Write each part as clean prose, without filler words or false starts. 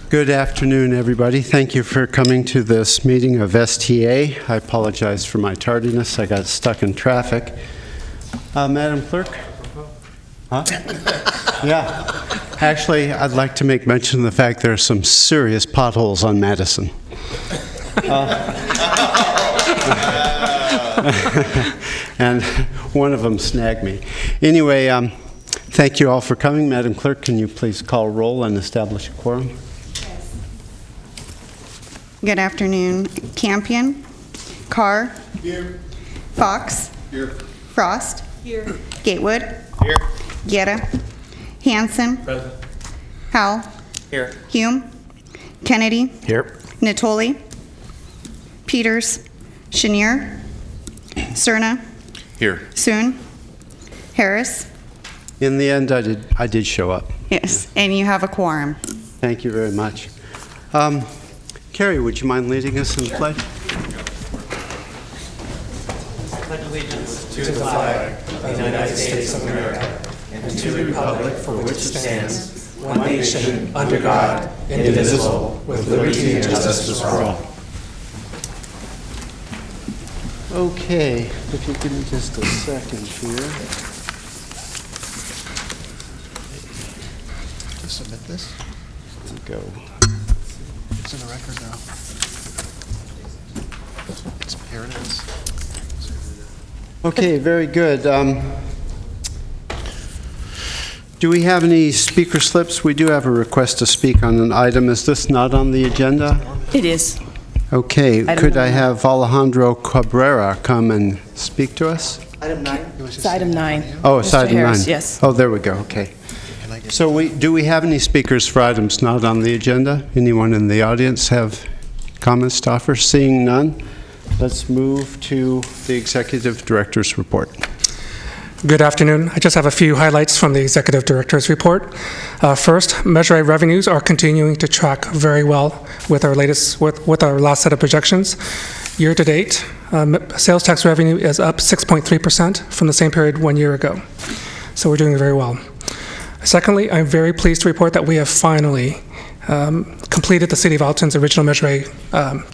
Good afternoon, everybody. Thank you for coming to this meeting of STA. I apologize for my tardiness. I got stuck in traffic. Madam Clerk? Huh? Yeah. Actually, I'd like to make mention of the fact there are some serious potholes on Madison. And one of them snagged me. Anyway, thank you all for coming. Madam Clerk, can you please call roll and establish a quorum? Good afternoon. Campion. Carr. Here. Fox. Here. Frost. Here. Gatewood. Here. Guerra. Hanson. Present. Howell. Here. Hume. Kennedy. Here. Natoli. Peters. Chenier. Cerna. Here. Soon. Harris. In the end, I did show up. Yes, and you have a quorum. Thank you very much. Carrie, would you mind leading us in the pledge? Pledge allegiance to the flag of the United States of America and to the republic for which it stands, one nation, under God, indivisible, with liberty and justice for all. Okay, if you give me just a second here. To submit this? There we go. It's in the record now. Here it is. Okay, very good. Do we have any speaker slips? We do have a request to speak on an item. Is this not on the agenda? It is. Okay, Item could I 9. have Alejandro Cabrera come and speak to us? Item 9? It's item 9. Oh, it's Mr. item Harris, 9. yes. Oh, there we go, okay. So do we have any speakers for items not on the agenda? Anyone in the audience have comments to offer? Seeing none, let's move to the Executive Director's report. Good afternoon. I just have a few highlights from the Executive Director's report. First, Measure A revenues are continuing to track very well with our last set of projections. Year to date, sales tax revenue is up 6.3% from the same period 1 year ago. So we're doing very well. Secondly, I'm very pleased to report that we have finally completed the City of Alton's original Measure A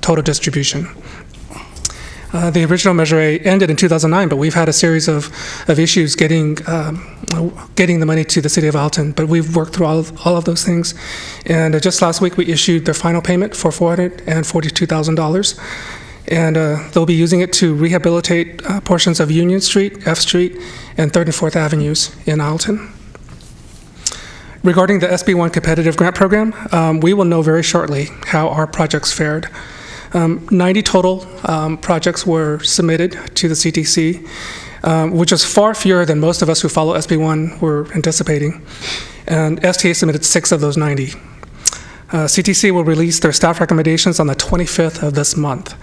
total distribution. The original Measure A ended in 2009, but we've had a series of issues getting the money to the City of Alton, but we've worked through all of those things. And just last week, we issued their final payment for $442,000. And they'll be using it to rehabilitate portions of Union Street, F Street, and 3rd and 4th Avenues in Alton. Regarding the SB1 competitive grant program, we will know very shortly how our projects fared. 90 total projects were submitted to the CTC, which is far fewer than most of us who follow SB1 were anticipating. And STA submitted 6 of those 90. CTC will release their staff recommendations on the 25th of this month.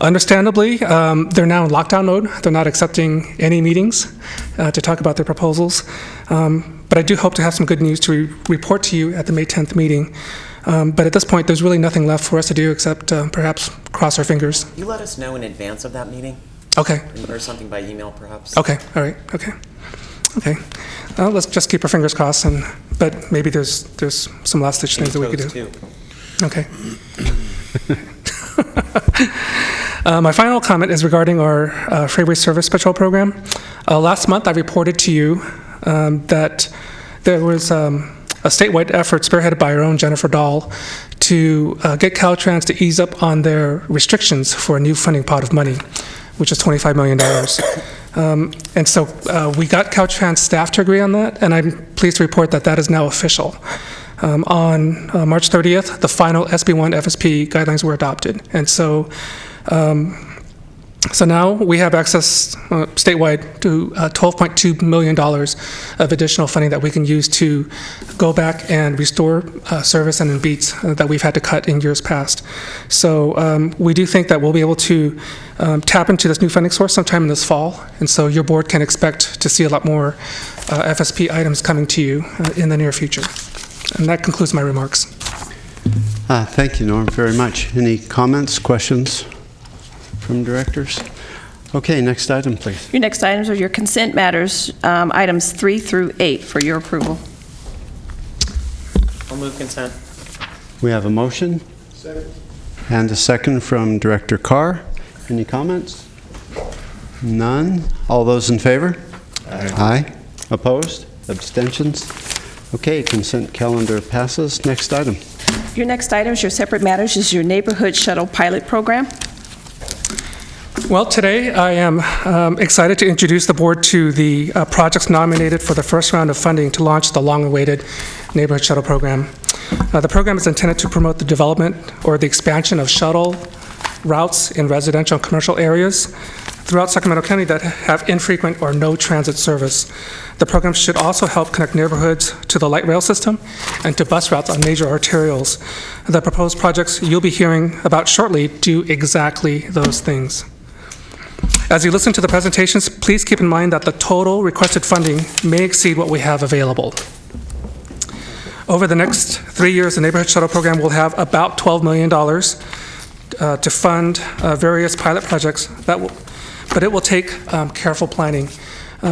Understandably, they're now in lockdown mode. They're not accepting any meetings to talk about their proposals. But I do hope to have some good news to report to you at the May 10th meeting. But at this point, there's really nothing left for us to do except perhaps cross our fingers. You let us know in advance of that meeting? Okay. Or something by email, perhaps? Okay. All right. Okay. Okay. Let's just keep our fingers crossed, but maybe there's some last-ditch things that we could do. Too. Okay. My final comment is regarding our Freeway Service Patrol program. Last month, I reported to you that there was a statewide effort spearheaded by our own Jennifer Dahl to get Caltrans to ease up on their restrictions for a new funding pot of money, which is $25 million. And so we got Caltrans staff to agree on that, and I'm pleased to report that that is now official. On March 30th, the final SB1 FSP guidelines were adopted. And so now we have access statewide to $12.2 million of additional funding that we can use to go back and restore service and beats that we've had to cut in years past. So we do think that we'll be able to tap into this new funding source sometime in this fall. And so your board can expect to see a lot more FSP items coming to you in the near future. And that concludes my remarks. Thank you, Norm, very much. Any comments, questions from directors? Okay, next item, please. Your next items are your consent matters, items 3 through 8 for your approval. I'll move consent. We have a motion. And a second from Director Carr. Any comments? None. All those in favor? Aye. Opposed? Abstentions? Okay, consent calendar passes. Next item. Your next item is your separate matters is your neighborhood shuttle pilot program. Well, today I am excited to introduce the board to the projects nominated for the first round of funding to launch the long-awaited neighborhood shuttle program. The program is intended to promote the development or the expansion of shuttle routes in residential and commercial areas throughout Sacramento County that have infrequent or no transit service. The program should also help connect neighborhoods to the light rail system and to bus routes on major arterials. The proposed projects you'll be hearing about shortly do exactly those things. As you listen to the presentations, please keep in mind that the total requested funding may exceed what we have available. Over the next 3 years, the Neighborhood Shuttle Program will have about $12 million to fund various pilot projects, but it will take careful planning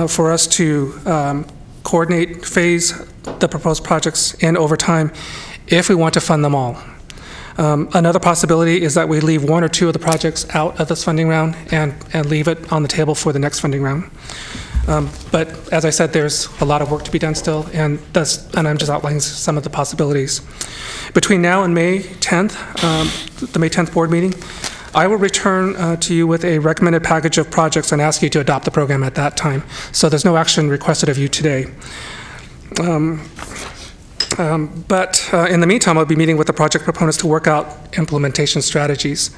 for us to coordinate, phase the proposed projects in over time if we want to fund them all. Another possibility is that we leave one or two of the projects out of this funding round and leave it on the table for the next funding round. But as I said, there's a lot of work to be done still, and I'm just outlining some of the possibilities. Between now and May 10th, the May 10th board meeting, I will return to you with a recommended package of projects and ask you to adopt the program at that time. So there's no action requested of you today. But in the meantime, I'll be meeting with the project proponents to work out implementation strategies.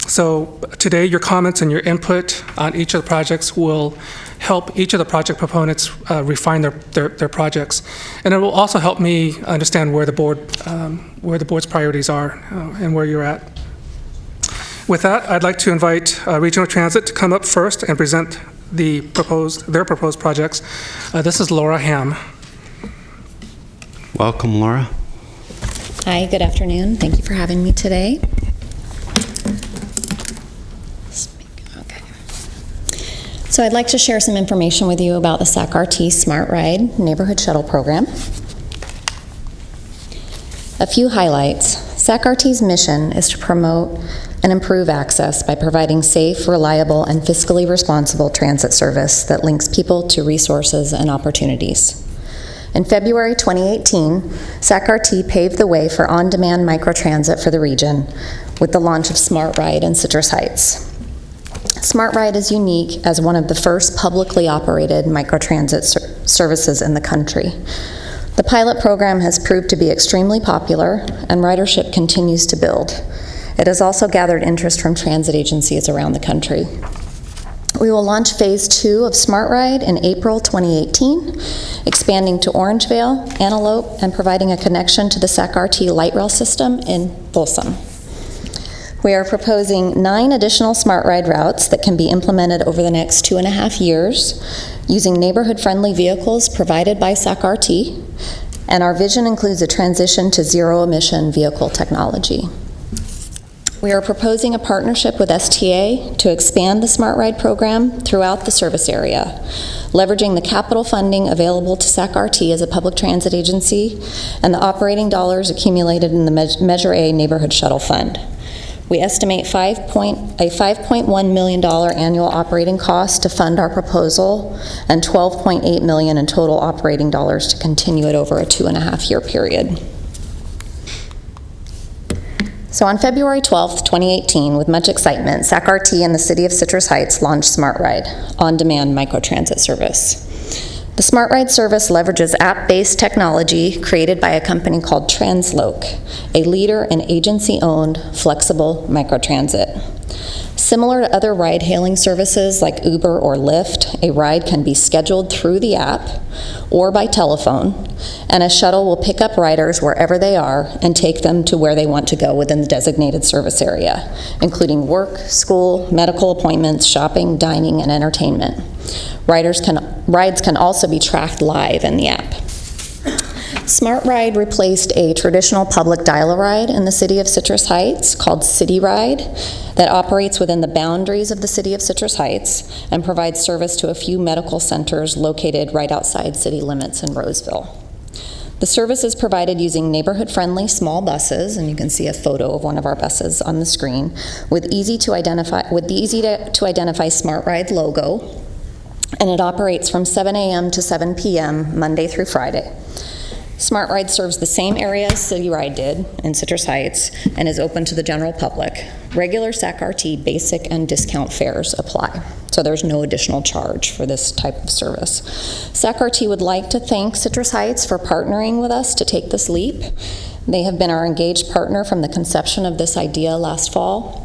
So today, your comments and your input on each of the projects will help each of the project proponents refine their projects, and it will also help me understand where the board's priorities are and where you're at. With that, I'd like to invite Regional Transit to come up first and present their proposed projects. This is Laura Ham. Welcome, Laura. Hi, good afternoon. Thank you for having me today. Okay. So I'd like to share some information with you about the SAC-RT Smart Ride Neighborhood Shuttle Program. A few highlights. SAC-RT's mission is to promote and improve access by providing safe, reliable, and fiscally responsible transit service that links people to resources and opportunities. In February 2018, SAC-RT paved the way for on-demand microtransit for the region with the launch of Smart Ride in Citrus Heights. Smart Ride is unique as one of the first publicly operated microtransit services in the country. The pilot program has proved to be extremely popular, and ridership continues to build. It has also gathered interest from transit agencies around the country. We will launch Phase 2 of Smart Ride in April 2018, expanding to Orangevale, Antelope, and providing a connection to the SAC-RT light rail system in Folsom. We are proposing 9 additional Smart Ride routes that can be implemented over the next 2.5 years using neighborhood-friendly vehicles provided by SAC-RT, and our vision includes a transition to zero-emission vehicle technology. We are proposing a partnership with STA to expand the Smart Ride program throughout the service area, leveraging the capital funding available to SAC-RT as a public transit agency and the operating dollars accumulated in the Measure A Neighborhood Shuttle Fund. We estimate a $5.1 million annual operating cost to fund our proposal and $12.8 million in total operating dollars to continue it over a 2.5-year period. So on February 12th, 2018, with much excitement, SAC-RT and the City of Citrus Heights launched Smart Ride, on-demand microtransit service. The Smart Ride service leverages app-based technology created by a company called Transloc, a leader in agency-owned flexible microtransit. Similar to other ride-hailing services like Uber or Lyft, a ride can be scheduled through the app or by telephone, and a shuttle will pick up riders wherever they are and take them to where they want to go within the designated service area, including work, school, medical appointments, shopping, dining, and entertainment. Rides can also be tracked live in the app. Smart Ride replaced a traditional public dial-a-ride in the City of Citrus Heights called City Ride that operates within the boundaries of the City of Citrus Heights and provides service to a few medical centers located right outside city limits in Roseville. The service is provided using neighborhood-friendly small buses, and you can see a photo of one of our buses on the screen, with the easy to identify Smart Ride logo, and it operates from 7 a.m. to 7 p.m. Monday through Friday. Smart Ride serves the same area as City Ride did in Citrus Heights and is open to the general public. Regular SAC-RT basic and discount fares apply, so there's no additional charge for this type of service. SAC-RT would like to thank Citrus Heights for partnering with us to take this leap. They have been our engaged partner from the conception of this idea last fall.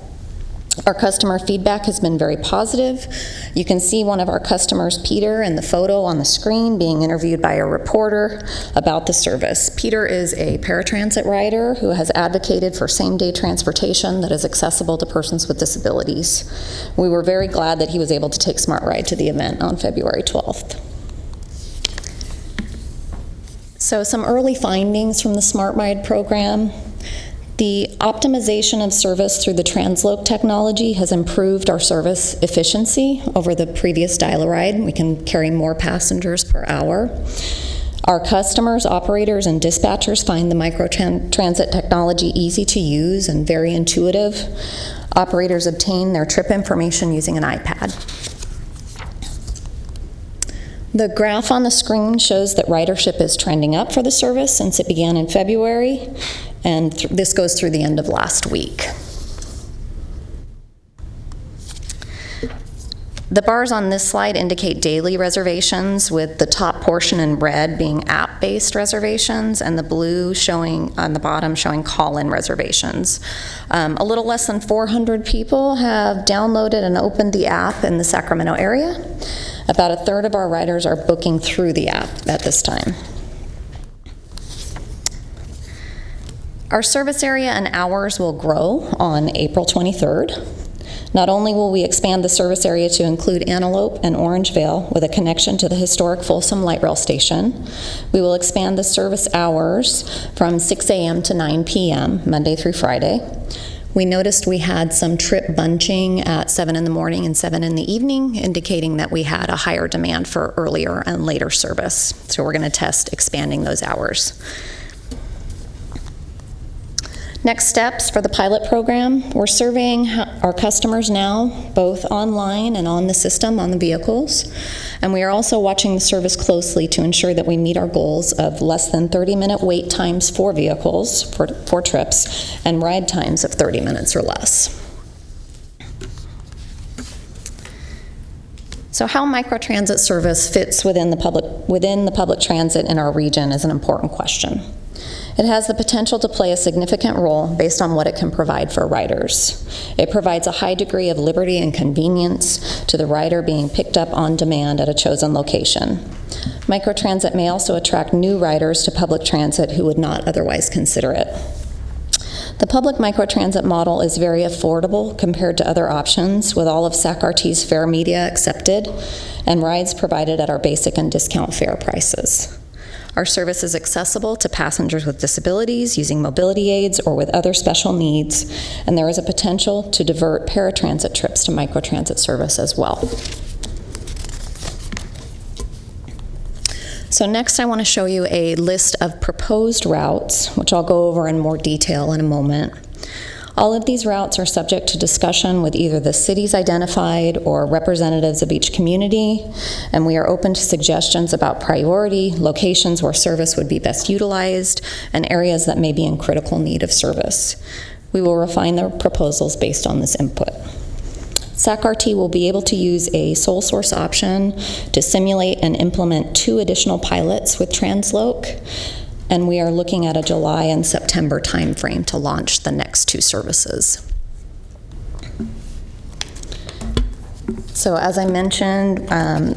Our customer feedback has been very positive. You can see one of our customers, Peter, in the photo on the screen being interviewed by a reporter about the service. Peter is a paratransit rider who has advocated for same-day transportation that is accessible to persons with disabilities. We were very glad that he was able to take Smart Ride to the event on February 12th. So some early findings from the Smart Ride program. The optimization of service through the Transloc technology has improved our service efficiency over the previous dial-a-ride. We can carry more passengers per hour. Our customers, operators, and dispatchers find the microtransit technology easy to use and very intuitive. Operators obtain their trip information using an iPad. The graph on the screen shows that ridership is trending up for the service since it began in February, and this goes through the end of last week. The bars on this slide indicate daily reservations, with the top portion in red being app-based reservations and the blue showing on the bottom showing call-in reservations. A little less than 400 people have downloaded and opened the app in the Sacramento area. About a third of our riders are booking through the app at this time. Our service area and hours will grow on April 23rd. Not only will we expand the service area to include Antelope and Orangevale with a connection to the historic Folsom Light Rail Station, we will expand the service hours from 6 a.m. to 9 p.m. Monday through Friday. We noticed we had some trip bunching at 7 in the morning and 7 in the evening, indicating that we had a higher demand for earlier and later service. So we're going to test expanding those hours. Next steps for the pilot program. We're surveying our customers now, both online and on the system, on the vehicles. And we are also watching the service closely to ensure that we meet our goals of less than 30-minute wait times for vehicles, for trips, and ride times of 30 minutes or less. So how microtransit service fits within the public transit in our region is an important question. It has the potential to play a significant role based on what it can provide for riders. It provides a high degree of liberty and convenience to the rider being picked up on demand at a chosen location. Microtransit may also attract new riders to public transit who would not otherwise consider it. The public microtransit model is very affordable compared to other options, with all of SAC-RT's fare media accepted and rides provided at our basic and discount fare prices. Our service is accessible to passengers with disabilities, using mobility aids, or with other special needs, and there is a potential to divert paratransit trips to microtransit service as well. So next I want to show you a list of proposed routes, which I'll go over in more detail in a moment. All of these routes are subject to discussion with either the cities identified or representatives of each community, and we are open to suggestions about priority, locations where service would be best utilized, and areas that may be in critical need of service. We will refine the proposals based on this input. SAC-RT will be able to use a sole source option to simulate and implement 2 additional pilots with Transloc, and we are looking at a July and September timeframe to launch the next 2 services. So as I mentioned,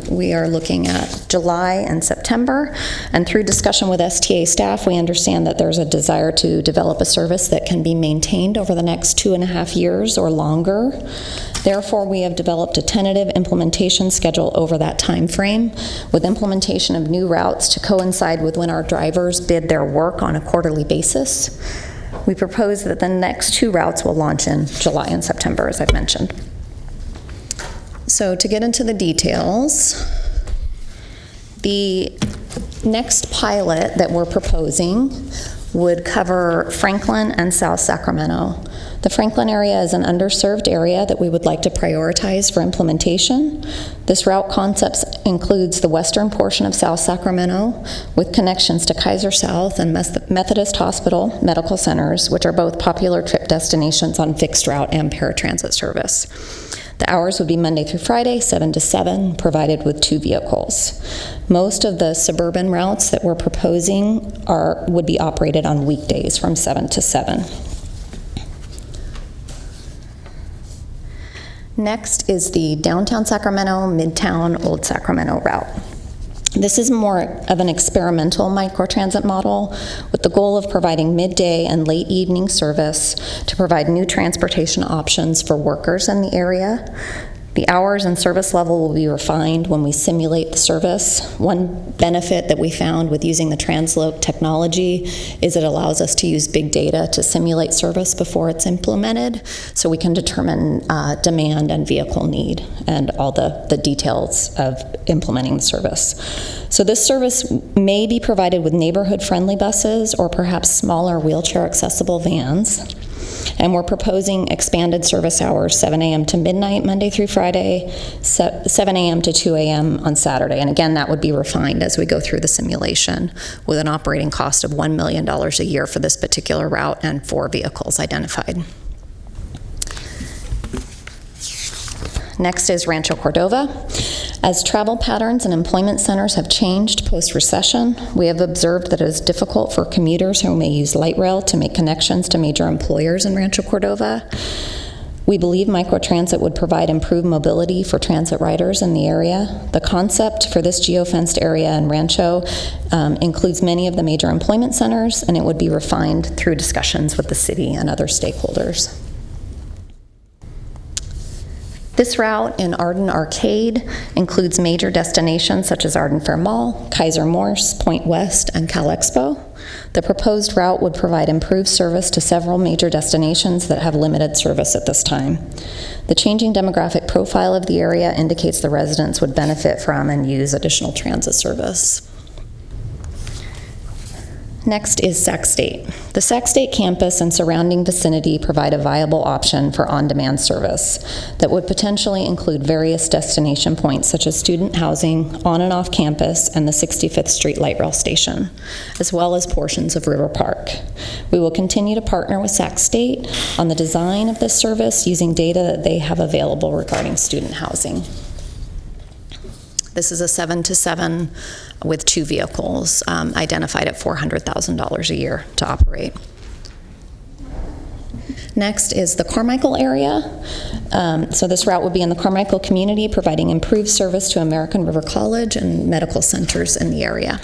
we are looking at July and September, and through discussion with STA staff, we understand that there's a desire to develop a service that can be maintained over the next 2.5 years or longer. Therefore, we have developed a tentative implementation schedule over that time frame, with implementation of new routes to coincide with when our drivers bid their work on a quarterly basis. We propose that the next 2 routes will launch in July and September, as I've mentioned. So to get into the details, the Next pilot that we're proposing would cover Franklin and South Sacramento. The Franklin area is an underserved area that we would like to prioritize for implementation. This route concept includes the western portion of South Sacramento with connections to Kaiser South and Methodist Hospital Medical Centers, which are both popular trip destinations on fixed route and paratransit service. The hours would be Monday through Friday, 7 to 7, provided with 2 vehicles. Most of the suburban routes that we're proposing would be operated on weekdays from 7 to 7. Next is the downtown Sacramento, Midtown, Old Sacramento route. This is more of an experimental microtransit model with the goal of providing midday and late evening service to provide new transportation options for workers in the area. The hours and service level will be refined when we simulate the service. One benefit that we found with using the Transloc technology is it allows us to use big data to simulate service before it's implemented, so we can determine demand and vehicle need and all the details of implementing the service. So this service may be provided with neighborhood-friendly buses or perhaps smaller wheelchair-accessible vans. And we're proposing expanded service hours, 7 a.m. to midnight, Monday through Friday, 7 a.m. to 2 a.m. on Saturday. And again, that would be refined as we go through the simulation with an operating cost of $1 million a year for this particular route and 4 vehicles identified. Next is Rancho Cordova. As travel patterns and employment centers have changed post-recession, we have observed that it is difficult for commuters who may use light rail to make connections to major employers in Rancho Cordova. We believe microtransit would provide improved mobility for transit riders in the area. The concept for this geofenced area in Rancho includes many of the major employment centers, and it would be refined through discussions with the city and other stakeholders. This route in Arden Arcade includes major destinations such as Arden Fair Mall, Kaiser Morse, Point West, and Cal Expo. The proposed route would provide improved service to several major destinations that have limited service at this time. The changing demographic profile of the area indicates the residents would benefit from and use additional transit service. Next is Sac State. The Sac State campus and surrounding vicinity provide a viable option for on-demand service that would potentially include various destination points such as student housing, on and off campus, and the 65th Street Light Rail Station, as well as portions of River Park. We will continue to partner with Sac State on the design of this service using data that they have available regarding student housing. This is a 7 to 7 with 2 vehicles, identified at $400,000 a year to operate. Next is the Carmichael area. So this route would be in the Carmichael community, providing improved service to American River College and medical centers in the area.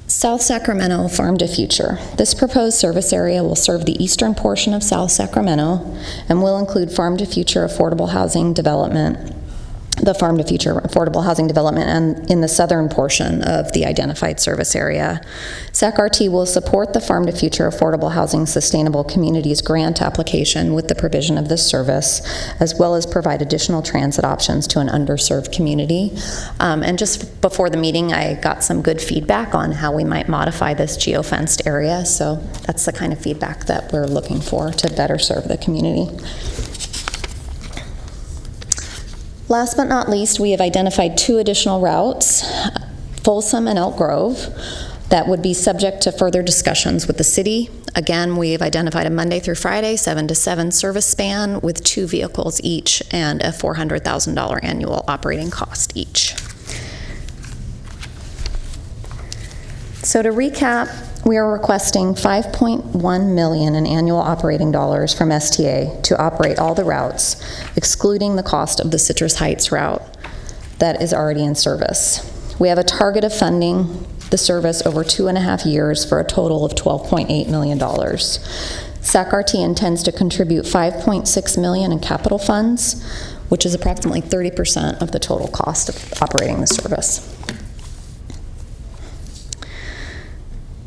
South Sacramento Farm to Future. This proposed service area will serve the eastern portion of South Sacramento and will include Farm to Future affordable housing development, the Farm to Future affordable housing development, and in the southern portion of the identified service area. SAC-RT will support the Farm to Future affordable housing sustainable communities grant application with the provision of this service, as well as provide additional transit options to an underserved community. And just before the meeting, I got some good feedback on how we might modify this geofenced area, so that's the kind of feedback that we're looking for to better serve the community. Last but not least, we have identified 2 additional routes, Folsom and Elk Grove, that would be subject to further discussions with the city. Again, we've identified a Monday through Friday, 7 to 7 service span with 2 vehicles each and a $400,000 annual operating cost each. So to recap, we are requesting $5.1 million in annual operating dollars from STA to operate all the routes, excluding the cost of the Citrus Heights route that is already in service. We have a target of funding the service over 2.5 years for a total of $12.8 million. SAC-RT intends to contribute $5.6 million in capital funds, which is approximately 30% of the total cost of operating the service.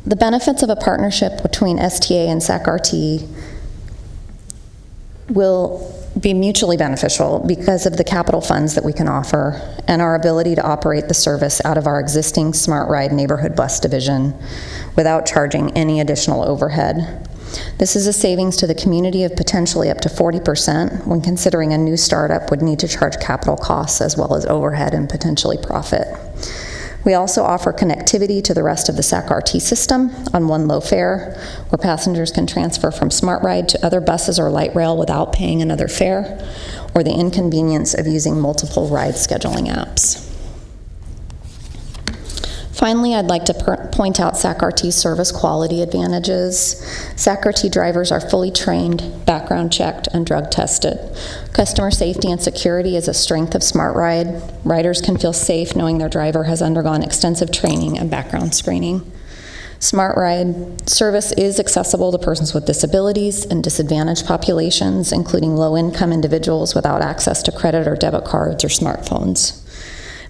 The benefits of a partnership between STA and SAC-RT will be mutually beneficial because of the capital funds that we can offer and our ability to operate the service out of our existing Smart Ride neighborhood bus division without charging any additional overhead. This is a savings to the community of potentially up to 40% when considering a new startup would need to charge capital costs as well as overhead and potentially profit. We also offer connectivity to the rest of the SAC-RT system on one low fare, where passengers can transfer from Smart Ride to other buses or light rail without paying another fare, or the inconvenience of using multiple ride scheduling apps. Finally, I'd like to point out SAC-RT's service quality advantages. SAC-RT drivers are fully trained, background checked, and drug tested. Customer safety and security is a strength of Smart Ride. Riders can feel safe knowing their driver has undergone extensive training and background screening. Smart Ride service is accessible to persons with disabilities and disadvantaged populations, including low-income individuals without access to credit or debit cards or smartphones.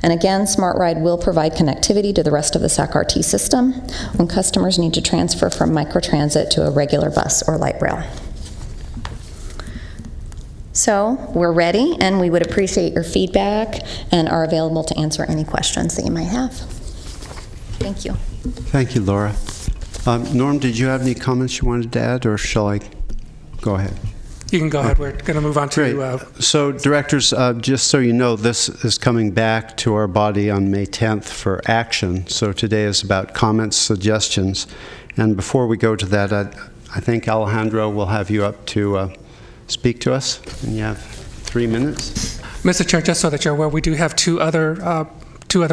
And again, Smart Ride will provide connectivity to the rest of the SAC-RT system when customers need to transfer from microtransit to a regular bus or light rail. So we're ready, and we would appreciate your feedback and are available to answer any questions that you might have. Thank you. Thank you, Laura. Norm, did you have any comments you wanted to add, or shall I go ahead? You can go ahead. We're going to move on to... Great. So, directors, just so you know, this is coming back to our body on May 10th for action. So today is about comments, suggestions. And before we go to that, I think Alejandro will have you up to speak to us. And you have 3 minutes. Mr. Chair, just so that you're aware, we do have two other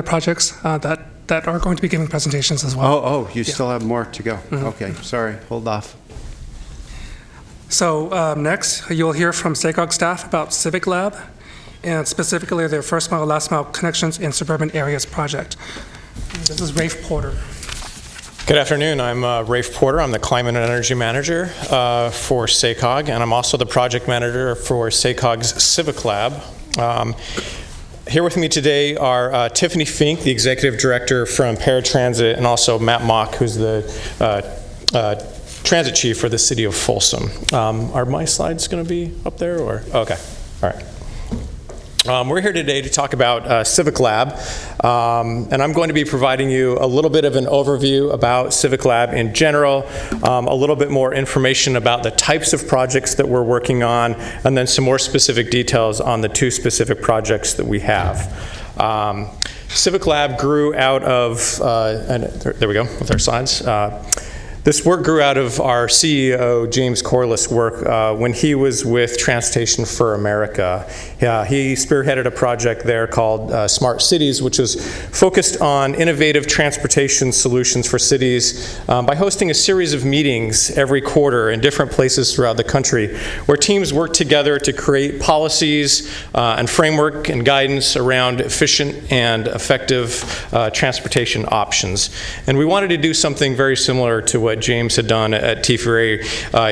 projects that are going to be giving presentations as well. Oh, you still have more to go. Mm-hmm. Okay, sorry, hold off. So next, you'll hear from SACOG staff about Civic Lab, and specifically their first mile, last mile connections in suburban areas project. This is Rafe Porter. Good afternoon. I'm Rafe Porter. I'm the Climate and Energy Manager for SACOG, and I'm also the Project Manager for SACOG's Civic Lab. Here with me today are Tiffany Fink, the Executive Director from Paratransit, and also Matt Mock, who's the Transit Chief for the City of Folsom. Are my slides going to be up there, or? Okay, all right. We're here today to talk about Civic Lab, and I'm going to be providing you a little bit of an overview about Civic Lab in general, a little bit more information about the types of projects that we're working on, and then some more specific details on the two specific projects that we have. Civic Lab grew out of, and there we go with our slides. This work grew out of our CEO, James Corliss' work when he was with Transportation for America. He spearheaded a project there called Smart Cities, which was focused on innovative transportation solutions for cities by hosting a series of meetings every quarter in different places throughout the country, where teams work together to create policies and framework and guidance around efficient and effective transportation options. And we wanted to do something very similar to what James had done at Freeway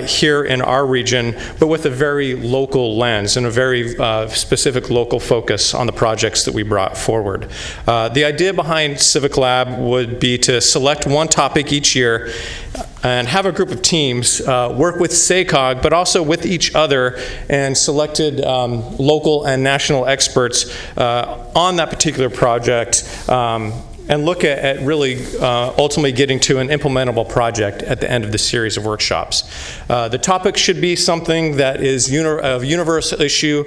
here in our region, but with a very local lens and a very specific local focus on the projects that we brought forward. The idea behind Civic Lab would be to select one topic each year and have a group of teams work with SACOG, but also with each other and selected local and national experts on that particular project, and look at really ultimately getting to an implementable project at the end of the series of workshops. The topic should be something that is of universal issue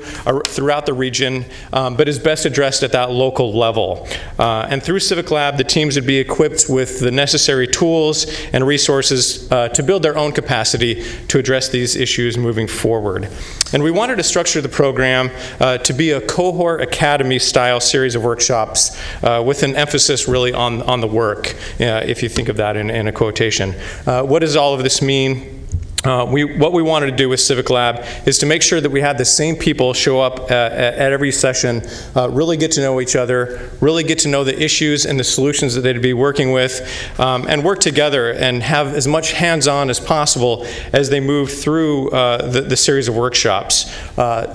throughout the region, but is best addressed at that local level. And through Civic Lab, the teams would be equipped with the necessary tools and resources to build their own capacity to address these issues moving forward. And we wanted to structure the program to be a cohort academy style series of workshops with an emphasis really on the work, if you think of that in a quotation. What does all of this mean? What we wanted to do with Civic Lab is to make sure that we had the same people show up at every session, really get to know each other, really get to know the issues and the solutions that they'd be working with, and work together and have as much hands-on as possible as they move through the series of workshops.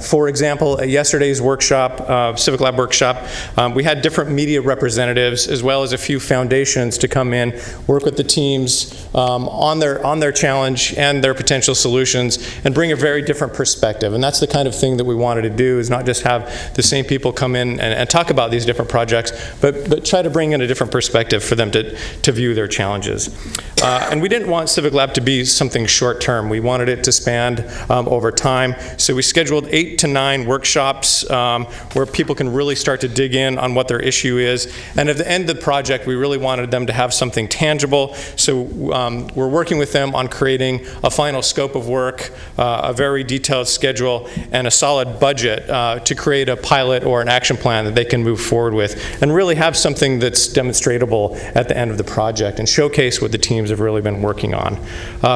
For example, at yesterday's workshop, Civic Lab workshop, we had different media representatives as well as a few foundations to come in, work with the teams on their challenge and their potential solutions and bring a very different perspective. And that's the kind of thing that we wanted to do, is not just have the same people come in and talk about these different projects, but try to bring in a different perspective for them to view their challenges. And we didn't want Civic Lab to be something short-term. We wanted it to span over time. So we scheduled 8 to 9 workshops where people can really start to dig in on what their issue is. And at the end of the project, we really wanted them to have something tangible. So we're working with them on creating a final scope of work, a very detailed schedule, and a solid budget to create a pilot or an action plan that they can move forward with and really have something that's demonstratable at the end of the project and showcase what the teams have really been working on.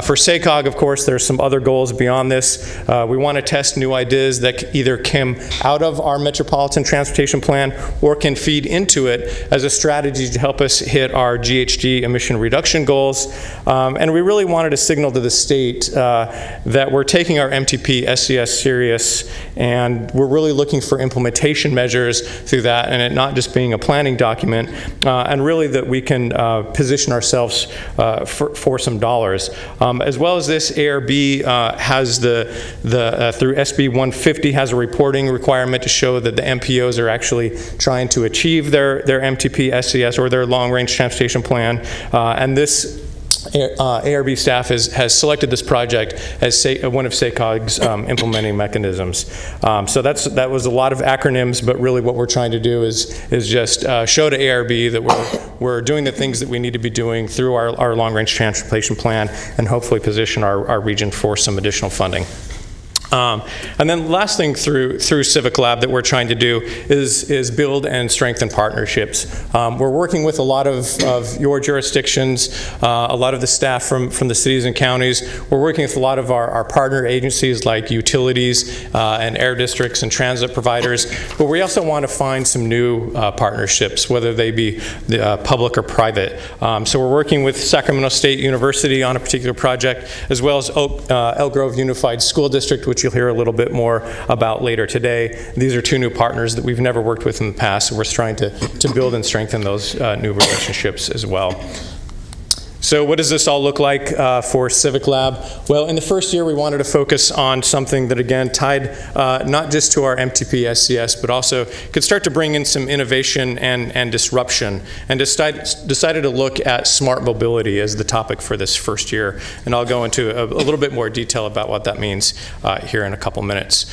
For SACOG, of course, there's some other goals beyond this. We want to test new ideas that either came out of our Metropolitan Transportation Plan or can feed into it as a strategy to help us hit our GHG emission reduction goals. And we really wanted to signal to the state that we're taking our MTP SCS serious, and we're really looking for implementation measures through that, and it not just being a planning document, and really that we can position ourselves for some dollars. As well as this, ARB has through SB 150 has a reporting requirement to show that the MPOs are actually trying to achieve their MTP SCS or their long-range transportation plan, and this ARB staff has selected this project as one of SACOG's implementing mechanisms. So that was a lot of acronyms, but really what we're trying to do is just show to ARB that we're doing the things that we need to be doing through our long-range transportation plan and hopefully position our region for some additional funding. And then last thing through Civic Lab that we're trying to do is build and strengthen partnerships. We're working with a lot of your jurisdictions, a lot of the staff from the cities and counties. We're working with a lot of our partner agencies like utilities and air districts and transit providers. But we also want to find some new partnerships, whether they be public or private. So we're working with Sacramento State University on a particular project, as well as Elk Grove Unified School District, which you'll hear a little bit more about later today. These are 2 new partners that we've never worked with in the past, so we're trying to build and strengthen those new relationships as well. So what does this all look like for Civic Lab? Well, in the first year, we wanted to focus on something that, again, tied not just to our MTP SCS, but also could start to bring in some innovation and disruption, and decided to look at smart mobility as the topic for this first year. And I'll go into a little bit more detail about what that means here in a couple minutes.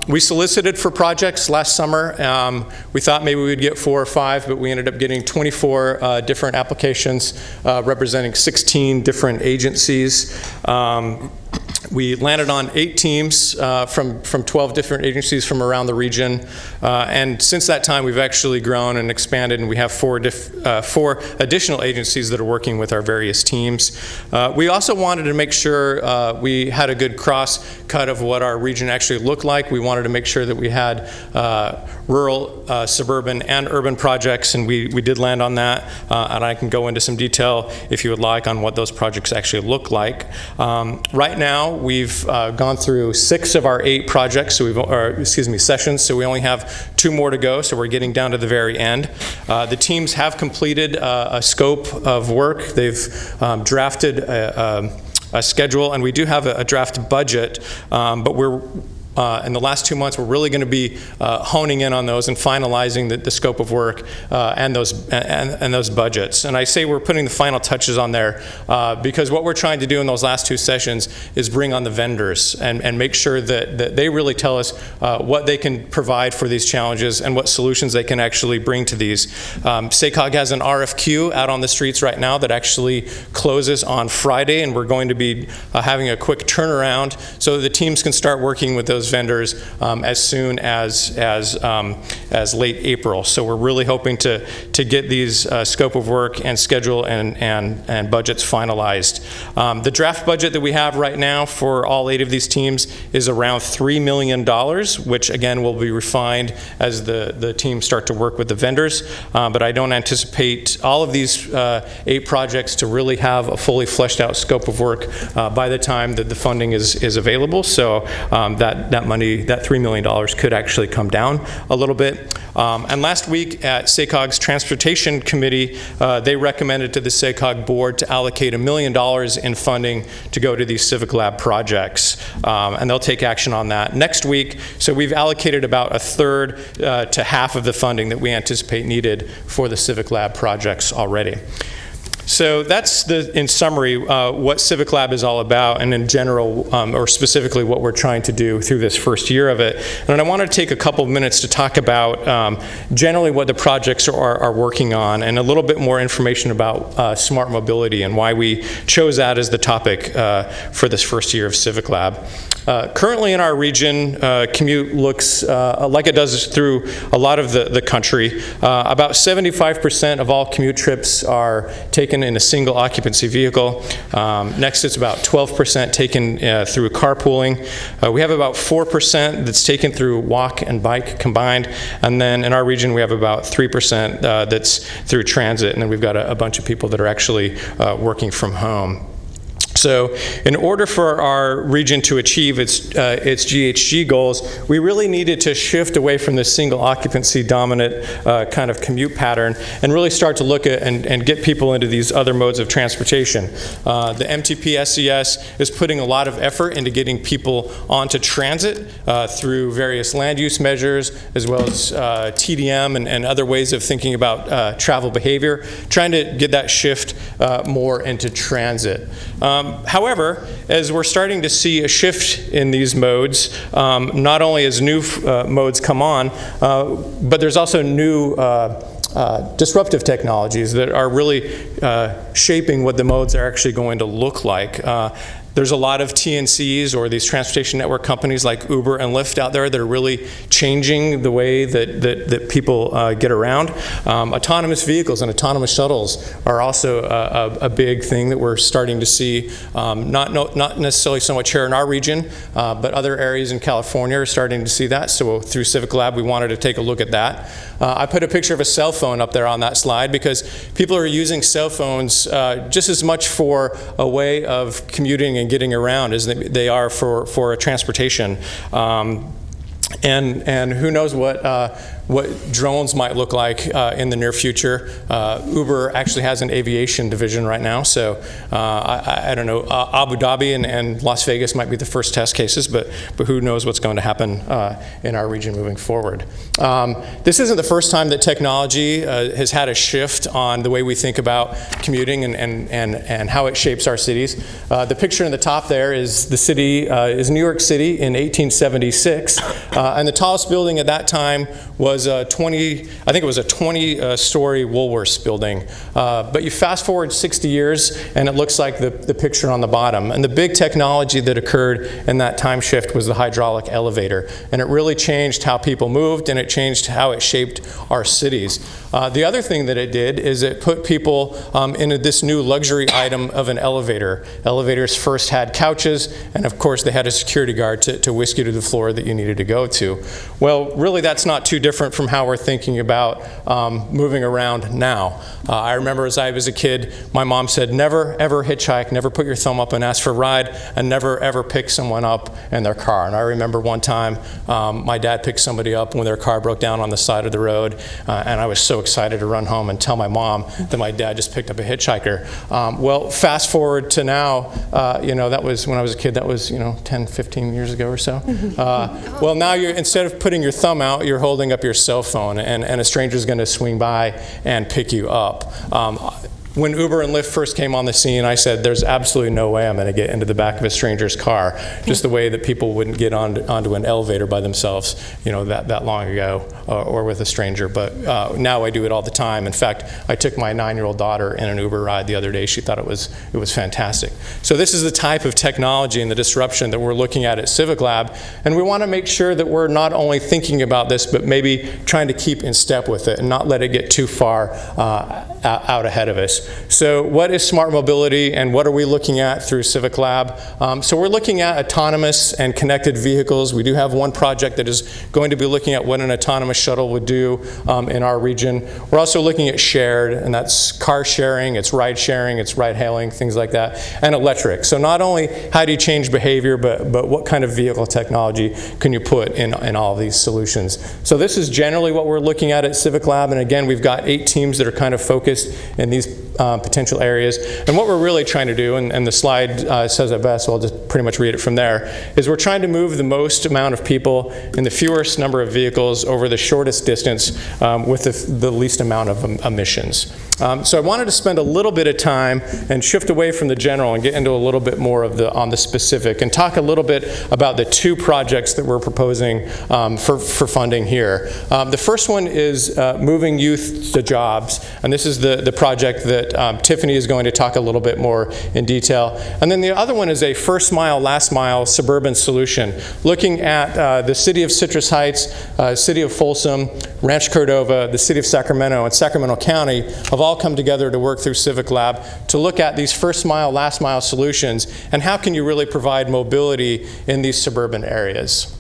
We solicited for projects last summer. We thought maybe we'd get 4 or 5, but we ended up getting 24 different applications representing 16 different agencies. We landed on 8 teams from 12 different agencies from around the region. And since that time, we've actually grown and expanded, and we have 4 additional agencies that are working with our various teams. We also wanted to make sure we had a good cross-cut of what our region actually looked like. We wanted to make sure that we had rural, suburban, and urban projects, and we did land on that. And I can go into some detail, if you would like, on what those projects actually look like. Right now, we've gone through 6 of our 8 projects, so sessions, so we only have 2 more to go, so we're getting down to the very end. The teams have completed a scope of work. They've drafted a schedule, and we do have a draft budget, but we're in the last 2 months, we're really going to be honing in on those and finalizing the scope of work and those budgets. And I say we're putting the final touches on there because what we're trying to do in those last 2 sessions is bring on the vendors and make sure that they really tell us what they can provide for these challenges and what solutions they can actually bring to these. SACOG has an RFQ out on the streets right now that actually closes on Friday, and we're going to be having a quick turnaround so the teams can start working with those vendors as soon as late April. So we're really hoping to get these scope of work and schedule and budgets finalized. The draft budget that we have right now for all 8 of these teams is around $3 million, which again will be refined as the teams start to work with the vendors. But I don't anticipate all of these 8 projects to really have a fully fleshed out scope of work by the time that the funding is available. So that money, that $3 million, could actually come down a little bit. And last week at SACOG's Transportation Committee, they recommended to the SACOG board to allocate $1 million in funding to go to these Civic Lab projects. And they'll take action on that next week. So we've allocated about a third to half of the funding that we anticipate needed for the Civic Lab projects already. So that's, in summary, what Civic Lab is all about, and in general, or specifically what we're trying to do through this first year of it. And I want to take a couple of minutes to talk about generally what the projects are working on, and a little bit more information about smart mobility and why we chose that as the topic for this first year of Civic Lab. Currently in our region, commute looks like it does through a lot of the country. About 75% of all commute trips are taken in a single occupancy vehicle. Next, it's about 12% taken through carpooling. We have about 4% that's taken through walk and bike combined. And then in our region, we have about 3% that's through transit. And then we've got a bunch of people that are actually working from home. So in order for our region to achieve its GHG goals, we really needed to shift away from this single occupancy dominant kind of commute pattern and really start to look at and get people into these other modes of transportation. The MTP SES is putting a lot of effort into getting people onto transit through various land use measures, as well as TDM and other ways of thinking about travel behavior, trying to get that shift more into transit. However, as we're starting to see a shift in these modes, not only as new modes come on, but there's also new disruptive technologies that are really shaping what the modes are actually going to look like. There's a lot of TNCs, or these transportation network companies like Uber and Lyft out there that are really changing the way that people get around. Autonomous vehicles and autonomous shuttles are also a big thing that we're starting to see, not necessarily so much here in our region, but other areas in California are starting to see that. So through Civic Lab, we wanted to take a look at that. I put a picture of a cell phone up there on that slide because people are using cell phones just as much for a way of commuting and getting around as they are for transportation. And who knows what drones might look like in the near future. Uber actually has an aviation division right now, so I don't know, Abu Dhabi and Las Vegas might be the first test cases, but who knows what's going to happen in our region moving forward. This isn't the first time that technology has had a shift on the way we think about commuting and how it shapes our cities. The picture in the top there is the city, is New York City in 1876, and the tallest building at that time was I think it was a 20-story Woolworths building. But you fast forward 60 years, and it looks like the picture on the bottom. And the big technology that occurred in that time shift was the hydraulic elevator. And it really changed how people moved, and it changed how it shaped our cities. The other thing that it did is it put people into this new luxury item of an elevator. Elevators first had couches, and of course they had a security guard to whisk you to the floor that you needed to go to. Well, really that's not too different from how we're thinking about moving around now. I remember as I was a kid, my mom said, never ever hitchhike, never put your thumb up and ask for a ride, and never ever pick someone up in their car. And I remember one time my dad picked somebody up when their car broke down on the side of the road, and I was so excited to run home and tell my mom that my dad just picked up a hitchhiker. Well, fast forward to now, that was when I was a kid, that was 10, 15 years ago or so. Well, now instead of putting your thumb out, you're holding up your cell phone, and a stranger's going to swing by and pick you up. When Uber and Lyft first came on the scene, I said, there's absolutely no way I'm going to get into the back of a stranger's car, just the way that people wouldn't get onto an elevator by themselves, that long ago, or with a stranger. But now I do it all the time. In fact, I took my 9-year-old daughter in an Uber ride the other day. She thought it was fantastic. So this is the type of technology and the disruption that we're looking at Civic Lab, and we want to make sure that we're not only thinking about this, but maybe trying to keep in step with it and not let it get too far out ahead of us. So what is smart mobility and what are we looking at through Civic Lab? So we're looking at autonomous and connected vehicles. We do have one project that is going to be looking at what an autonomous shuttle would do in our region. We're also looking at shared, and that's car sharing, it's ride sharing, it's ride hailing, things like that, and electric. So not only how do you change behavior, but what kind of vehicle technology can you put in all of these solutions. So this is generally what we're looking at Civic Lab, and again, we've got 8 teams that are kind of focused in these potential areas. And what we're really trying to do, and the slide says it best, so I'll just pretty much read it from there, is we're trying to move the most amount of people in the fewest number of vehicles over the shortest distance with the least amount of emissions. So I wanted to spend a little bit of time and shift away from the general and get into a little bit more of on the specific and talk a little bit about the 2 projects that we're proposing for funding here. The first one is moving youth to jobs, and this is the project that Tiffany is going to talk a little bit more in detail. And then the other one is a first mile, last mile suburban solution, looking at the city of Citrus Heights, city of Folsom, Ranch Cordova, the city of Sacramento, and Sacramento County have all come together to work through Civic Lab to look at these first mile, last mile solutions and how can you really provide mobility in these suburban areas.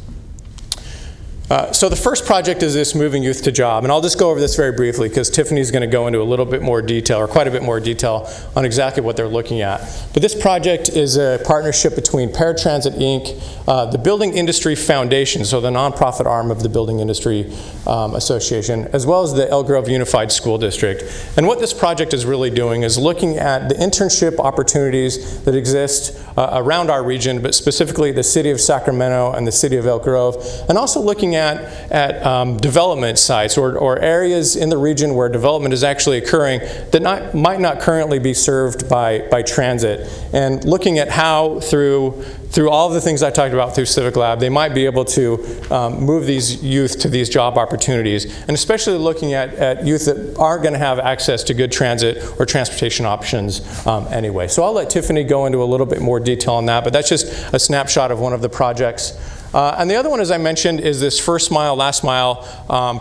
So the first project is this moving youth to job, and I'll just go over this very briefly because Tiffany's going to go into a little bit more detail, or quite a bit more detail, on exactly what they're looking at. But this project is a partnership between Paratransit Inc., the Building Industry Foundation, so the nonprofit arm of the Building Industry Association, as well as the Elk Grove Unified School District. And what this project is really doing is looking at the internship opportunities that exist around our region, but specifically the city of Sacramento and the city of Elk Grove, and also looking at development sites or areas in the region where development is actually occurring that might not currently be served by transit, and looking at how through all of the things I talked about through Civic Lab, they might be able to move these youth to these job opportunities, and especially looking at youth that aren't going to have access to good transit or transportation options anyway. So I'll let Tiffany go into a little bit more detail on that, but that's just a snapshot of one of the projects. And the other one, as I mentioned, is this first mile, last mile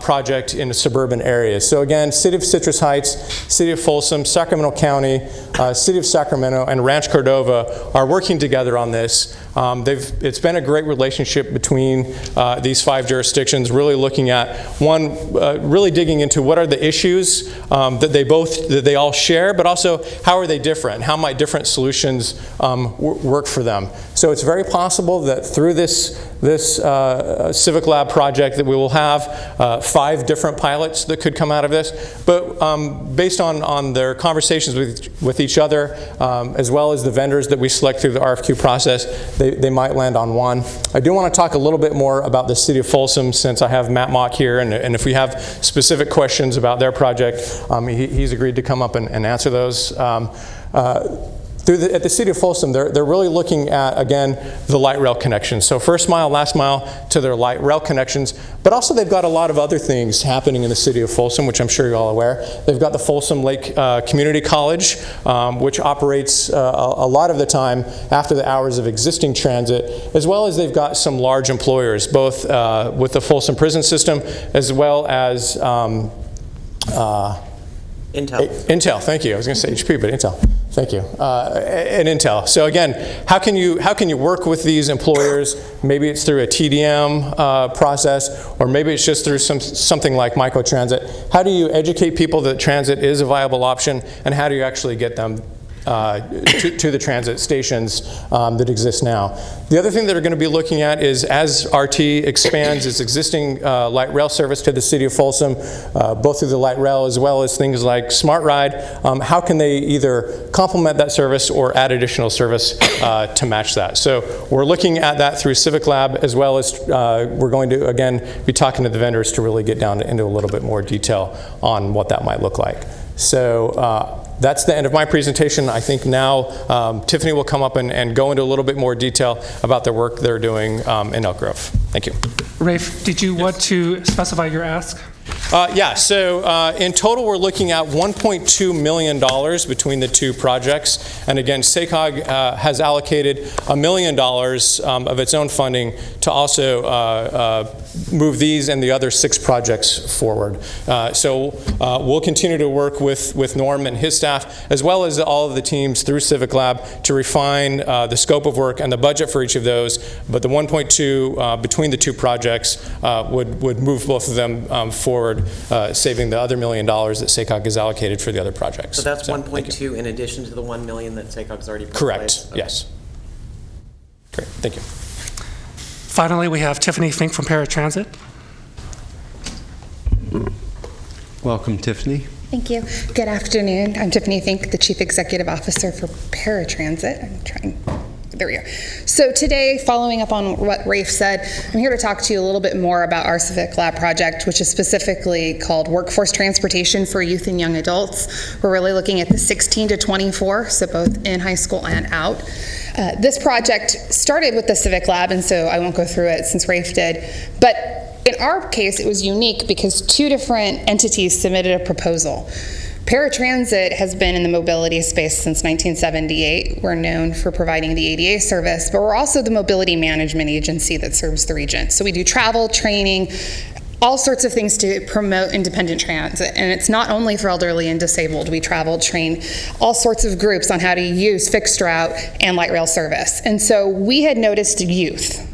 project in suburban areas. So again, City of Citrus Heights, City of Folsom, Sacramento County, City of Sacramento, and Ranch Cordova are working together on this. It's been a great relationship between these 5 jurisdictions, really looking at, one, really digging into what are the issues that they all share, but also how are they different? How might different solutions work for them? So it's very possible that through this Civic Lab project that we will have 5 different pilots that could come out of this, but based on their conversations with each other, as well as the vendors that we select through the RFQ process, they might land on one. I do want to talk a little bit more about the city of Folsom since I have Matt Mock here, and if we have specific questions about their project, he's agreed to come up and answer those. At the city of Folsom, they're really looking at, again, the light rail connections. So first mile, last mile to their light rail connections, but also they've got a lot of other things happening in the city of Folsom, which I'm sure you're all aware. They've got the Folsom Lake Community College, which operates a lot of the time after the hours of existing transit, as well as they've got some large employers, both with the Folsom prison system, as well as Intel, thank you. I was going to say HP, but Intel. Thank you. And Intel. So again, how can you work with these employers? Maybe it's through a TDM process, or maybe it's just through something like microtransit. How do you educate people that transit is a viable option, and how do you actually get them to the transit stations that exist now? The other thing that we're going to be looking at is, as RT expands its existing light rail service to the city of Folsom, both through the light rail as well as things like Smart Ride, how can they either complement that service or add additional service to match that? So we're looking at that through Civic Lab, as well as we're going to, again, be talking to the vendors to really get down into a little bit more detail on what that might look like. So that's the end of my presentation. I think now Tiffany will come up and go into a little bit more detail about the work they're doing in Elk Grove. Thank you. Rafe, did you want to specify your ask? In total, we're looking at $1.2 million between the two projects. And again, SACOG has allocated $1 million of its own funding to also move these and the other 6 projects forward. We'll continue to work with Norm and his staff, as well as all of the teams through Civic Lab, to refine the scope of work and the budget for each of those. But the 1.2 between the two projects would move both of them forward, saving the other $1 million that SACOG has allocated for the other projects. So that's 1.2 in addition to the 1 million that SACOG's already put in Correct, place? Okay. yes. Great, thank you. Finally, we have Tiffany Fink from Paratransit. Welcome, Tiffany. Thank you. Good afternoon. I'm Tiffany Fink, the Chief Executive Officer for Paratransit. There we go. So today, following up on what Rafe said, I'm here to talk to you a little bit more about our Civic Lab project, which is specifically called Workforce Transportation for Youth and Young Adults. We're really looking at the 16 to 24, so both in high school and out. This project started with the Civic Lab, and so I won't go through it since Rafe did. But in our case, it was unique because 2 different entities submitted a proposal. Paratransit has been in the mobility space since 1978. We're known for providing the ADA service, but we're also the mobility management agency that serves the region. So we do travel, training, all sorts of things to promote independent transit. And it's not only for elderly and disabled. We travel, train all sorts of groups on how to use fixed route and light rail service. And so we had noticed youth.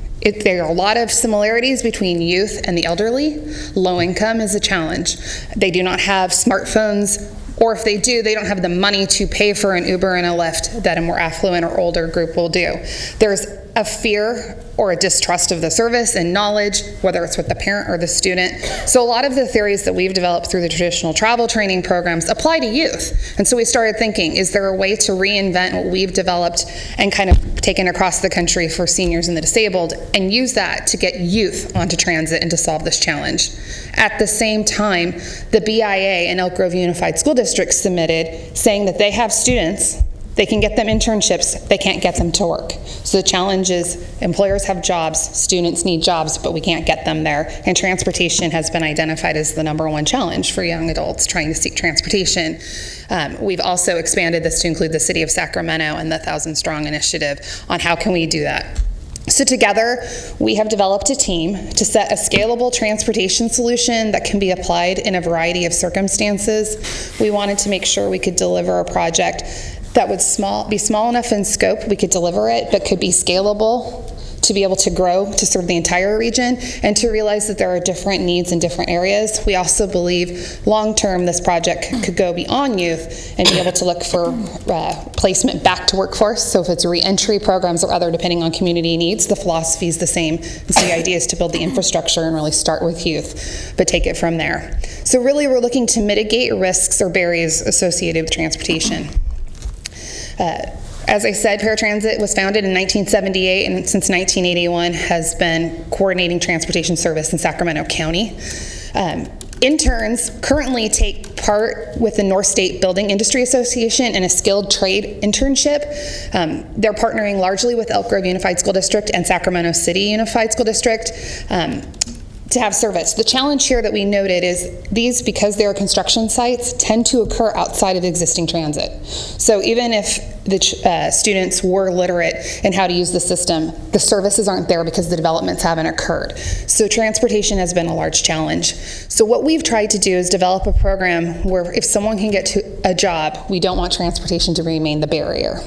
There are a lot of similarities between youth and the elderly. Low income is a challenge. They do not have smartphones, or if they do, they don't have the money to pay for an Uber and a Lyft that a more affluent or older group will do. There's a fear or a distrust of the service and knowledge, whether it's with the parent or the student. So a lot of the theories that we've developed through the traditional travel training programs apply to youth. And so we started thinking, is there a way to reinvent what we've developed and kind of taken across the country for seniors and the disabled and use that to get youth onto transit and to solve this challenge? At the same time, the BIA and Elk Grove Unified School District submitted saying that they have students, they can get them internships, they can't get them to work. So the challenge is employers have jobs, students need jobs, but we can't get them there. And transportation has been identified as the #1 challenge for young adults trying to seek transportation. We've also expanded this to include the city of Sacramento and the 1,000 Strong initiative on how can we do that. So together, we have developed a team to set a scalable transportation solution that can be applied in a variety of circumstances. We wanted to make sure we could deliver a project that would be small enough in scope, we could deliver it, but could be scalable to be able to grow to serve the entire region and to realize that there are different needs in different areas. We also believe long-term this project could go beyond youth and be able to look for placement back to workforce. So if it's re-entry programs or other, depending on community needs, the philosophy is the same. And so the idea is to build the infrastructure and really start with youth, but take it from there. So really we're looking to mitigate risks or barriers associated with transportation. As I said, Paratransit was founded in 1978 and since 1981 has been coordinating transportation service in Sacramento County. Interns currently take part with the North State Building Industry Association in a skilled trade internship. They're partnering largely with Elk Grove Unified School District and Sacramento City Unified School District to have service. The challenge here that we noted is these, because they are construction sites, tend to occur outside of existing transit. So even if the students were literate in how to use the system, the services aren't there because the developments haven't occurred. So transportation has been a large challenge. So what we've tried to do is develop a program where if someone can get to a job, we don't want transportation to remain the barrier.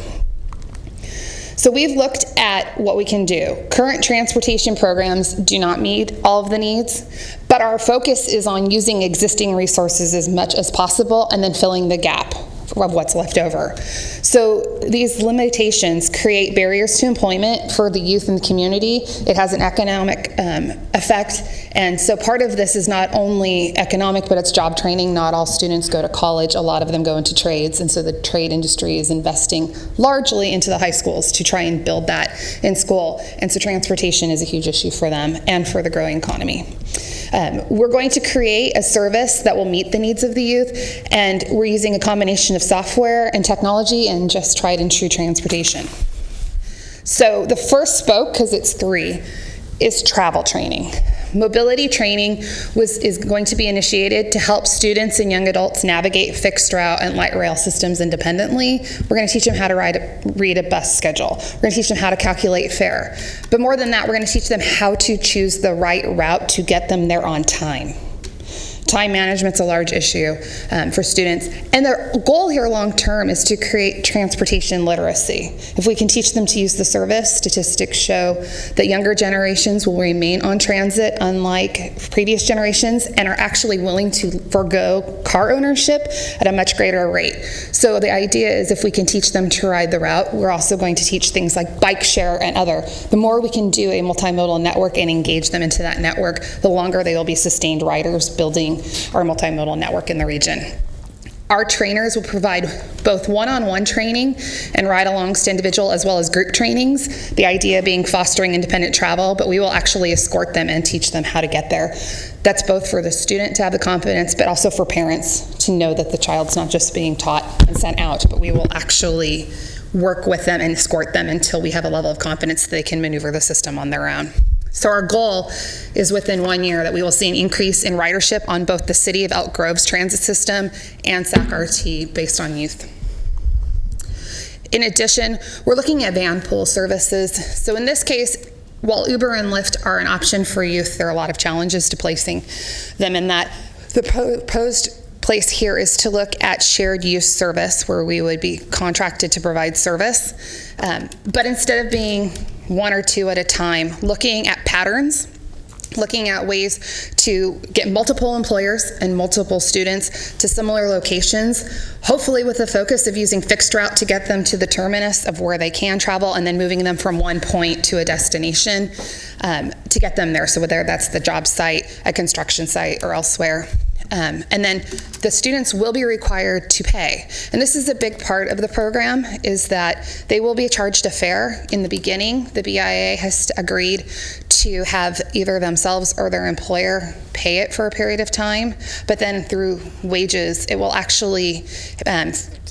So we've looked at what we can do. Current transportation programs do not meet all of the needs, but our focus is on using existing resources as much as possible and then filling the gap of what's left over. So these limitations create barriers to employment for the youth in the community. It has an economic effect, and so part of this is not only economic, but it's job training. Not all students go to college. A lot of them go into trades, and so the trade industry is investing largely into the high schools to try and build that in school, and so transportation is a huge issue for them and for the growing economy. We're going to create a service that will meet the needs of the youth, and we're using a combination of software and technology and just tried and true transportation. So the first spoke, because it's 3, is travel training. Mobility training is going to be initiated to help students and young adults navigate fixed route and light rail systems independently. We're going to teach them how to read a bus schedule. We're going to teach them how to calculate fare. But more than that, we're going to teach them how to choose the right route to get them there on time. Time management's a large issue for students. And the goal here long-term is to create transportation literacy. If we can teach them to use the service, statistics show that younger generations will remain on transit unlike previous generations and are actually willing to forego car ownership at a much greater rate. So the idea is if we can teach them to ride the route, we're also going to teach things like bike share and other. The more we can do a multimodal network and engage them into that network, the longer they will be sustained riders building our multimodal network in the region. Our trainers will provide both one-on-one training and ride-alongs to individual as well as group trainings, the idea being fostering independent travel, but we will actually escort them and teach them how to get there. That's both for the student to have the confidence, but also for parents to know that the child's not just being taught and sent out, but we will actually work with them and escort them until we have a level of confidence that they can maneuver the system on their own. So our goal is within 1 year that we will see an increase in ridership on both the City of Elk Grove's transit system and SAC-RT based on youth. In addition, we're looking at van pool services. So in this case, while Uber and Lyft are an option for youth, there are a lot of challenges to placing them in that. The proposed place here is to look at shared use service where we would be contracted to provide service. But instead of being one or two at a time, looking at patterns, looking at ways to get multiple employers and multiple students to similar locations, hopefully with the focus of using fixed route to get them to the terminus of where they can travel and then moving them from one point to a destination to get them there. So whether that's the job site, a construction site, or elsewhere. And then the students will be required to pay. And this is a big part of the program, is that they will be charged a fare in the beginning. The BIA has agreed to have either themselves or their employer pay it for a period of time, but then through wages, it will actually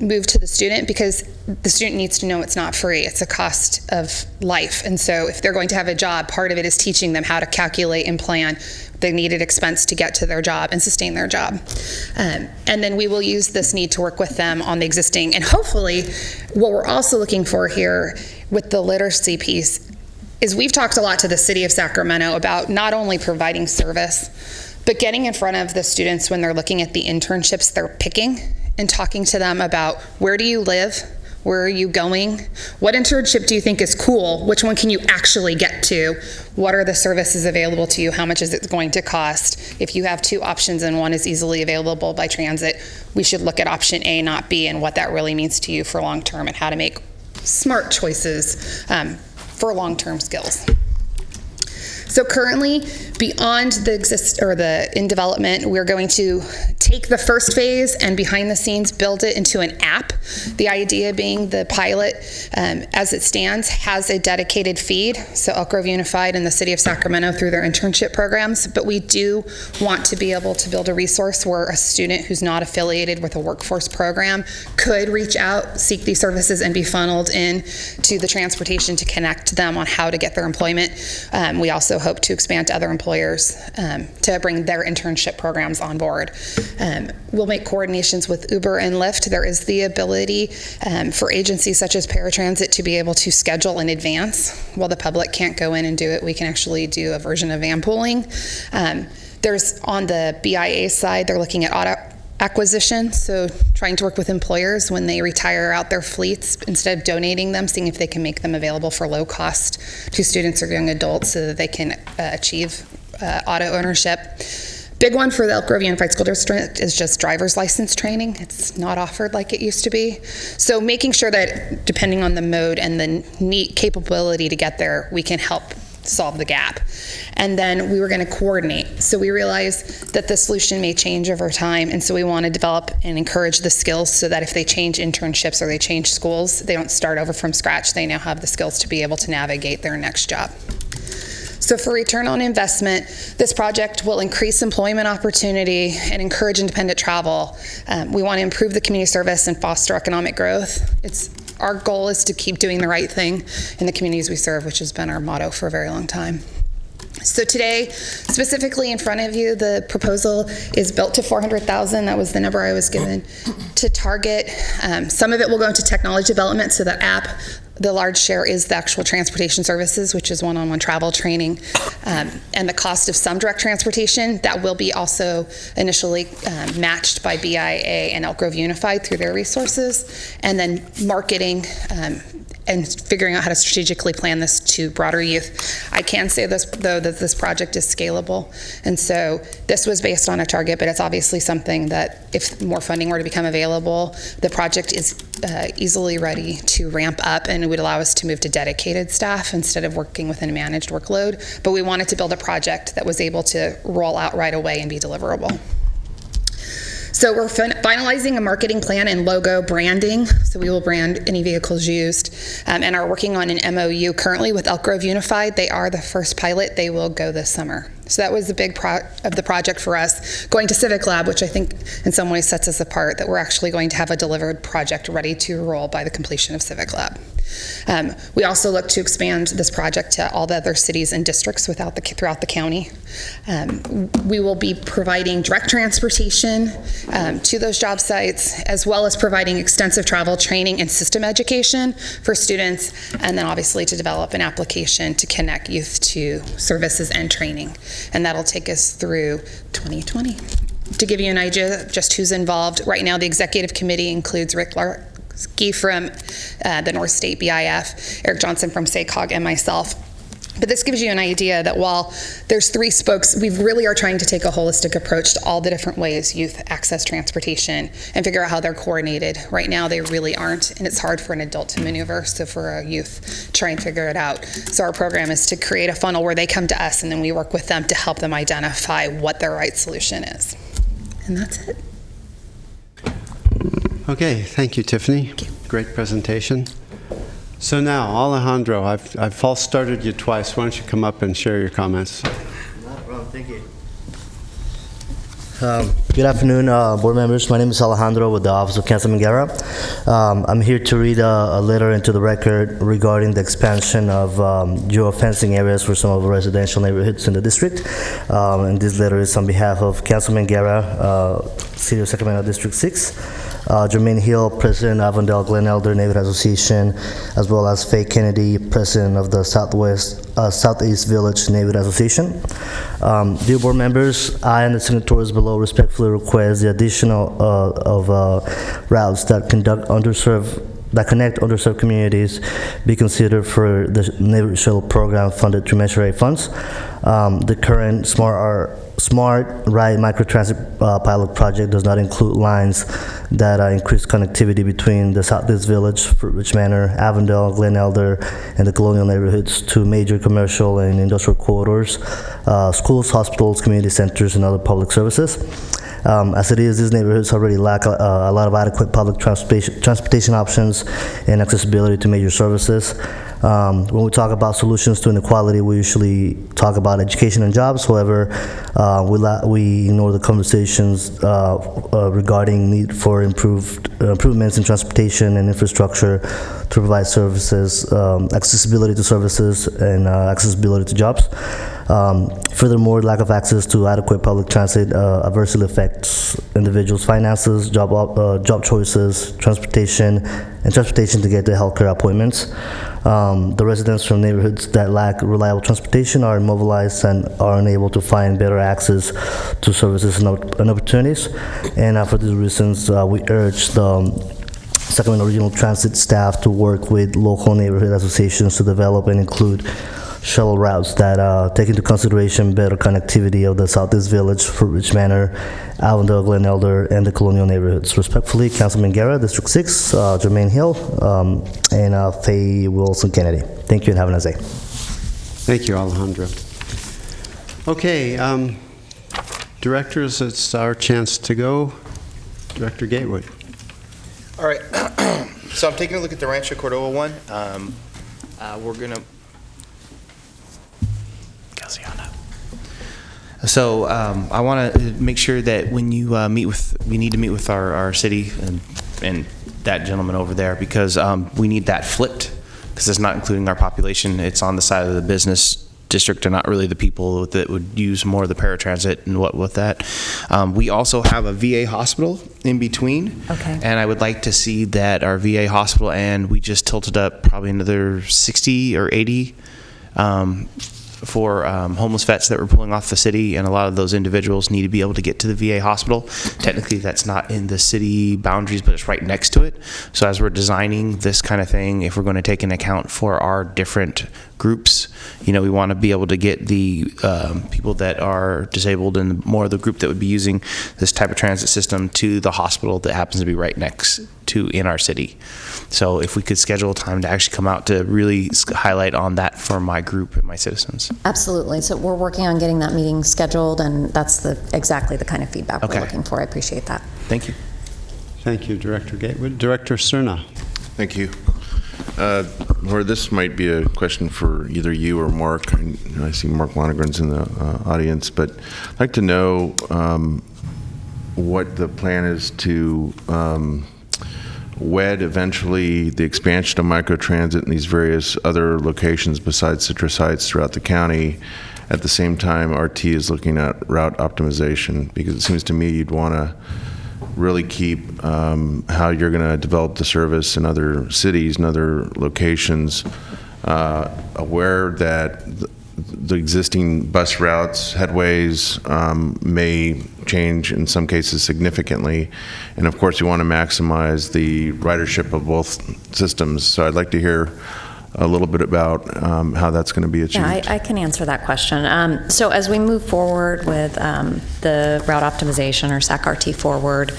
move to the student because the student needs to know it's not free. It's a cost of life. And so if they're going to have a job, part of it is teaching them how to calculate and plan the needed expense to get to their job and sustain their job. And then we will use this need to work with them on the existing. And hopefully, what we're also looking for here with the literacy piece is we've talked a lot to the City of Sacramento about not only providing service, but getting in front of the students when they're looking at the internships they're picking and talking to them about where do you live? Where are you going? What internship do you think is cool? Which one can you actually get to? What are the services available to you? How much is it going to cost? If you have two options and one is easily available by transit, we should look at option A, not B, and what that really means to you for long term and how to make smart choices for long-term skills. So currently, beyond the in development, we're going to take the first phase and behind the scenes build it into an app. The idea being the pilot, as it stands, has a dedicated feed. So Elk Grove Unified and the City of Sacramento through their internship programs. But we do want to be able to build a resource where a student who's not affiliated with a workforce program could reach out, seek these services, and be funneled in to the transportation to connect them on how to get their employment. We also hope to expand to other employers to bring their internship programs on board. We'll make coordinations with Uber and Lyft. There is the ability for agencies such as paratransit to be able to schedule in advance. While the public can't go in and do it, we can actually do a version of van pooling. There's on the BIA side, they're looking at auto acquisition, so trying to work with employers when they retire out their fleets, instead of donating them, seeing if they can make them available for low cost to students or young adults so that they can achieve auto ownership. Big one for the Elk Grove Unified School District is just driver's license training. It's not offered like it used to be. So making sure that depending on the mode and the capability to get there, we can help solve the gap. And then we were going to coordinate. So we realized that the solution may change over time, and so we want to develop and encourage the skills so that if they change internships or they change schools, they don't start over from scratch. They now have the skills to be able to navigate their next job. So for return on investment, this project will increase employment opportunity and encourage independent travel. We want to improve the community service and foster economic growth. Our goal is to keep doing the right thing in the communities we serve, which has been our motto for a very long time. So today, specifically in front of you, the proposal is built to $400,000. That was the number I was given to target. Some of it will go into technology development, so the app, the large share is the actual transportation services, which is one-on-one travel training, and the cost of some direct transportation. That will be also initially matched by BIA and Elk Grove Unified through their resources, and then marketing and figuring out how to strategically plan this to broader youth. I can say this, though, that this project is scalable, and so this was based on a target, but it's obviously something that if more funding were to become available, the project is easily ready to ramp up, and it would allow us to move to dedicated staff instead of working within a managed workload. But we wanted to build a project that was able to roll out right away and be deliverable. So we're finalizing a marketing plan and logo branding, so we will brand any vehicles used, and are working on an MOU currently with Elk Grove Unified. They are the first pilot. They will go this summer. So that was the big of the project for us. Going to Civic Lab, which I think in some ways sets us apart, that we're actually going to have a delivered project ready to roll by the completion of Civic Lab. We also look to expand this project to all the other cities and districts throughout the county. We will be providing direct transportation to those job sites, as well as providing extensive travel training and system education for students, and then obviously to develop an application to connect youth to services and training. And that'll take us through 2020. To give you an idea just who's involved, right now the executive committee includes Rick Larkey from the North State BIF, Eric Johnson from SACOG, and myself. But this gives you an idea that while there's 3 spokes, we really are trying to take a holistic approach to all the different ways youth access transportation and figure out how they're coordinated. Right now they really aren't, and it's hard for an adult to maneuver, so for a youth, try and figure it out. So our program is to create a funnel where they come to us and then we work with them to help them identify what their right solution is. And that's it. Okay, thank you, Tiffany. Great presentation. So now, Alejandro, I've false started you twice. Why don't you come up and share your comments? No problem. Thank you. Good afternoon, board members. My name is Alejandro with the Office of Councilman Guerra. I'm here to read a letter into the record regarding the expansion of geofencing areas for some of the residential neighborhoods in the district. And this letter is on behalf of Councilman Guerra, City of Sacramento District 6. Jermaine Hill, President of Avondale Glen Elder Neighborhood Association, as well as Faye Kennedy, President of the Southeast Village Neighborhood Association. Dear board members, I and the signatories below respectfully request the additional of routes that connect underserved communities be considered for the neighborhood shuttle program funded through Measure A funds. The current Smart Ride Microtransit pilot project does not include lines that increase connectivity between the Southeast Village, Fruitridge Manor, Avondale, Glen Elder, and the colonial neighborhoods to major commercial and industrial corridors, schools, hospitals, community centers, and other public services. As it is, these neighborhoods already lack a lot of adequate public transportation options and accessibility to major services. When we talk about solutions to inequality, we usually talk about education and jobs. However, we ignore the conversations regarding need for improvements in transportation and infrastructure to provide services, accessibility to services, and accessibility to jobs. Furthermore, lack of access to adequate public transit adversely affects individuals' finances, job choices, transportation to get to healthcare appointments. The residents from neighborhoods that lack reliable transportation are immobilized and are unable to find better access to services and opportunities. And for these reasons, we urge the Sacramento Regional Transit staff to work with local neighborhood associations to develop and include shuttle routes that take into consideration better connectivity of the Southeast Village, Fruitridge Manor, Avondale, Glen Elder, and the colonial neighborhoods. Respectfully, Councilman Guerra, District 6, Jermaine Hill, and Faye Wilson Kennedy. Thank you and have a nice day. Thank you, Alejandro. Okay, directors, it's our chance to go. Director Gatewood. All right. So I'm taking a look at the Rancho Cordova one. We're going to... So I want to make sure that when you we need to meet with our city and that gentleman over there, because we need that flipped, because it's not including our population. It's on the side of the business district are not really the people that would use more of the paratransit and what with that. We also have a VA hospital in between. Okay. And I would like to see that our VA hospital, and we just tilted up probably another 60 or 80 for homeless vets that were pulling off the city, and a lot of those individuals need to be able to get to the VA hospital. Technically, that's not in the city boundaries, but it's right next to it. So as we're designing this kind of thing, if we're going to take into account for our different groups, you know, we want to be able to get the people that are disabled and more of the group that would be using this type of transit system to the hospital that happens to be right next to in our city. So if we could schedule a time to actually come out to really highlight on that for my group and my citizens. Absolutely. So we're working on getting that meeting scheduled, and that's exactly the kind of feedback we're looking for. I appreciate that. Thank you. Thank you, Director Gatewood. Director Cerna. Thank you. Or this might be a question for either you or Mark. I see Mark Lonegren's in the audience, but I'd like to know what the plan is to wed eventually the expansion of microtransit in these various other locations besides citrus sites throughout the county. At the same time, RT is looking at route optimization, because it seems to me you'd want to really keep how you're going to develop the service in other cities and other locations aware that the existing bus routes, headways may change in some cases significantly. And of course, you want to maximize the ridership of both systems. So I'd like to hear a little bit about how that's going to be achieved. Yeah, I can answer that question. So as we move forward with the route optimization, or SAC-RT forward,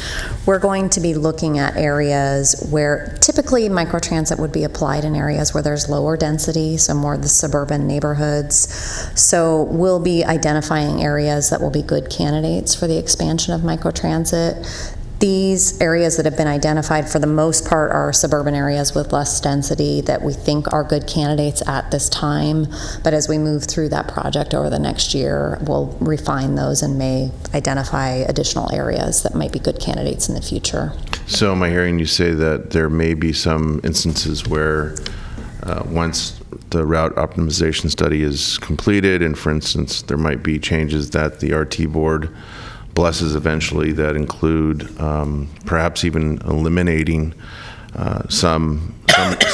we're going to be looking at areas where typically microtransit would be applied in areas where there's lower density, so more of the suburban neighborhoods. So we'll be identifying areas that will be good candidates for the expansion of microtransit. These areas that have been identified for the most part are suburban areas with less density that we think are good candidates at this time. But as we move through that project over the next year, we'll refine those and may identify additional areas that might be good candidates in the future. So am I hearing you say that there may be some instances where once the route optimization study is completed, and for instance, there might be changes that the RT board blesses eventually that include perhaps even eliminating some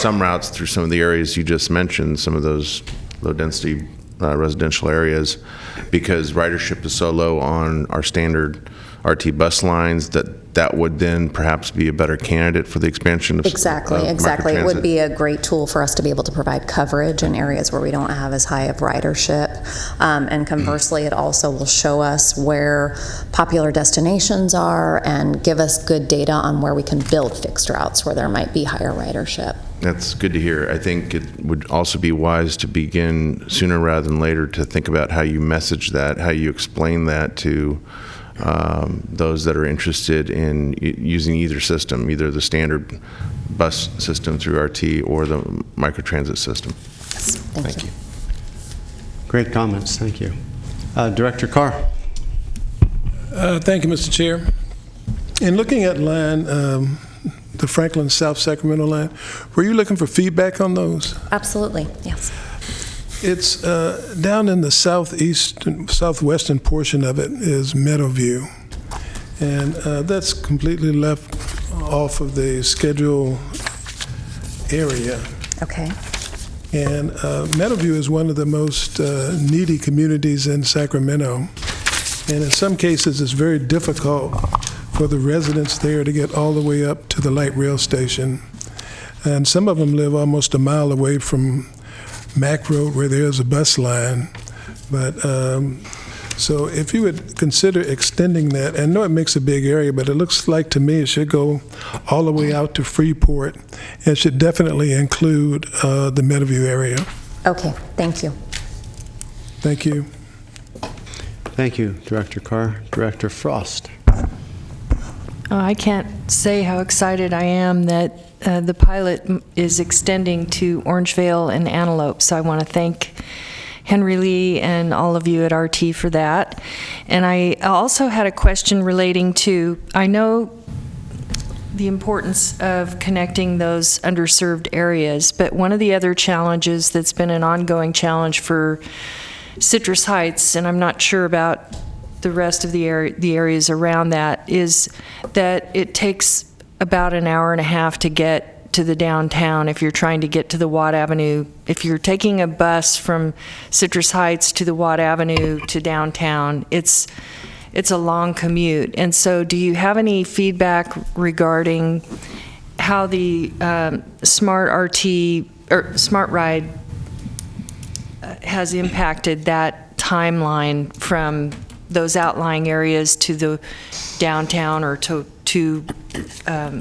routes through some of the areas you just mentioned, some of those low-density residential areas, because ridership is so low on our standard RT bus lines that would then perhaps be a better candidate for the expansion of Exactly. It would be a great tool for us to be able to provide coverage in areas where we don't have as high of ridership. And conversely, it also will show us where popular destinations are and give us good data on where we can build fixed routes where there might be higher ridership. That's good to hear. I think it would also be wise to begin sooner rather than later to think about how you message that, how you explain that to those that are interested in using either system, either the standard bus system through RT or the microtransit system. Thank you. Great comments. Thank you. Director Carr. Thank you, Mr. Chair. In looking at line, the Franklin South Sacramento line, were you looking for feedback on those? Absolutely, yes. It's down in the southwestern portion of it is Meadowview, and that's completely left off of the schedule area. Okay. And Meadowview is one of the most needy communities in Sacramento, and in some cases it's very difficult for the residents there to get all the way up to the light rail station, and some of them live almost a mile away from Mack Road, where there's a bus line. But so if you would consider extending that, and I know it makes a big area, but it looks like to me it should go all the way out to Freeport. It should definitely include the Meadowview area. Okay, thank you. Thank you. Thank you, Director Carr. Director Frost. I can't say how excited I am that the pilot is extending to Orangevale and Antelope, so I want to thank Henry Lee and all of you at RT for that. And I also had a question relating to, I know the importance of connecting those underserved areas, but one of the other challenges that's been an ongoing challenge for Citrus Heights, and I'm not sure about the rest of the areas around that, is that it takes about an hour and a half to get to the downtown if you're trying to get to the Watt Avenue. If you're taking a bus from Citrus Heights to the Watt Avenue to downtown, it's a long commute. And so do you have any feedback regarding how the Smart RT or Smart Ride has impacted that timeline from those outlying areas to the downtown or to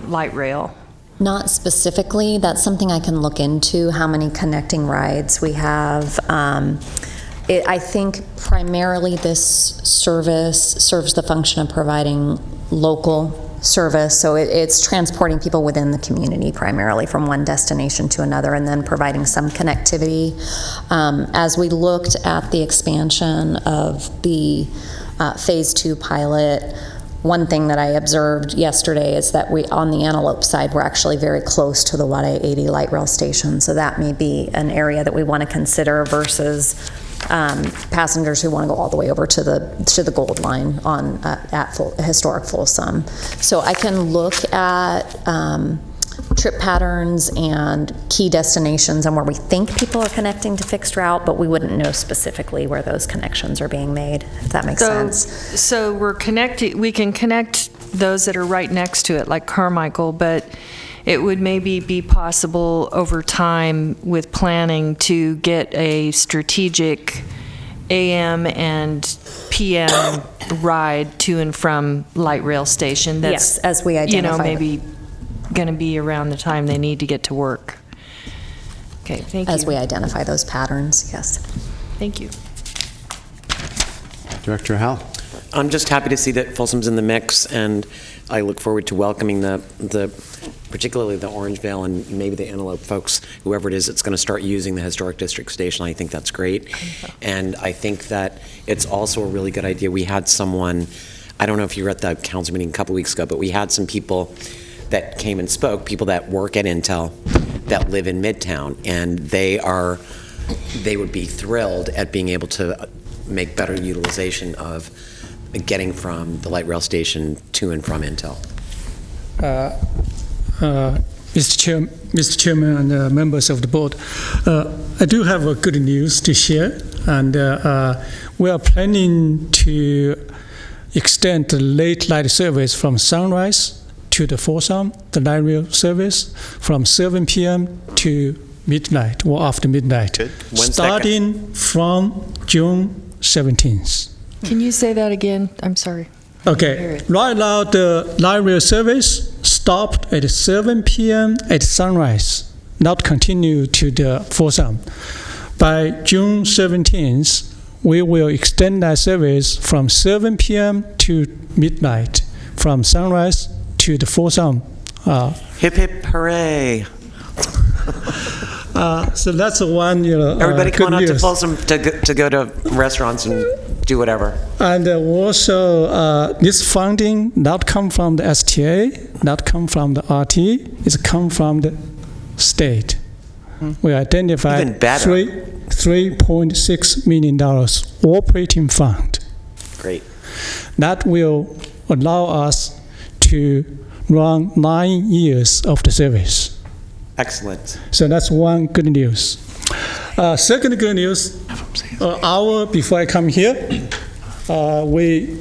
light rail? Not specifically. That's something I can look into, how many connecting rides we have. I think primarily this service serves the function of providing local service, so it's transporting people within the community primarily from one destination to another, and then providing some connectivity. As we looked at the expansion of the Phase 2 pilot, one thing that I observed yesterday is that on the Antelope side, we're actually very close to the Watt 80 light rail station, so that may be an area that we want to consider versus passengers who want to go all the way over to the Gold Line at historic Folsom. So I can look at trip patterns and key destinations and where we think people are connecting to fixed route, but we wouldn't know specifically where those connections are being made, if that makes sense. So we can connect those that are right next to it, like Carmichael, but it would maybe be possible over time with planning to get a strategic AM and PM ride to and from light rail station. That's, yes, as we identify maybe going to be around the time they need to get to work. Okay, thank you. As we identify those patterns, yes. Thank you. Director Howell. I'm just happy to see that Folsom's in the mix, and I look forward to welcoming particularly the Orangevale and maybe the Antelope folks, whoever it is that's going to start using the Historic District Station. I think that's great. And I think that it's also a really good idea. We had someone, I don't know if you were at the council meeting a couple weeks ago, but we had some people that came and spoke, people that work at Intel that live in Midtown, and they would be thrilled at being able to make better utilization of getting from the light rail station to and from Intel. Mr. Chairman and members of the board, I do have a good news to share, and we are planning to extend the late night service from sunrise to the Folsom, the light rail service, from 7 p.m. to midnight or after midnight, starting from June 17th. Can you say that again? I'm sorry. Okay. Right now, the light rail service stopped at 7 p.m. at sunrise, not continue to the Folsom. By June 17th, we will extend that service from 7 p.m. to midnight, from sunrise to the Folsom. Hip hip hooray! So that's the one, everybody good come on out to news. Folsom to go to restaurants and do whatever. And also, this funding not come from the STA, not come from the RT, it's come from the state. We identified $3.6 million operating fund. Great. That will allow us to run 9 years of the service. Excellent. So that's one good news. Second good news, hour before I come here, we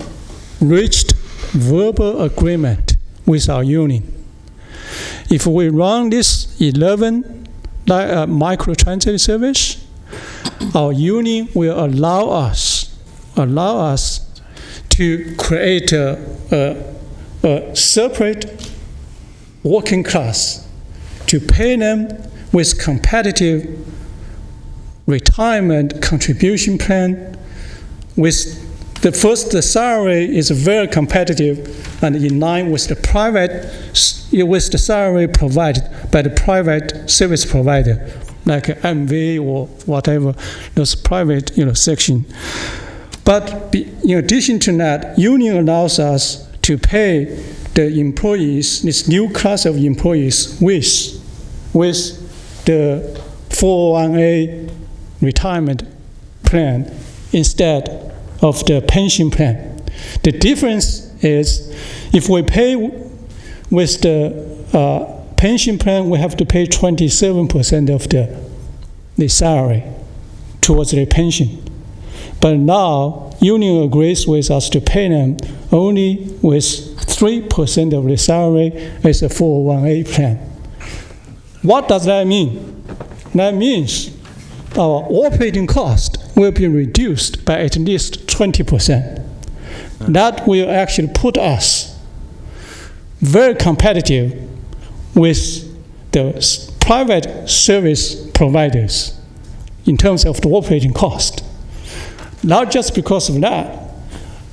reached verbal agreement with our union. If we run this 11 microtransit service, our union will allow us to create a separate working class to pay them with competitive retirement contribution plan. With the salary is very competitive and in line with the salary provided by the private service provider, like MV or whatever, those private section. But in addition to that, union allows us to pay the employees, this new class of employees, with the 401A retirement plan instead of the pension plan. The difference is if we pay with the pension plan, we have to pay 27% of the salary towards the pension. But now, union agrees with us to pay them only with 3% of the salary as a 401A plan. What does that mean? That means our operating cost will be reduced by at least 20%. That will actually put us very competitive with the private service providers in terms of the operating cost. Not just because of that,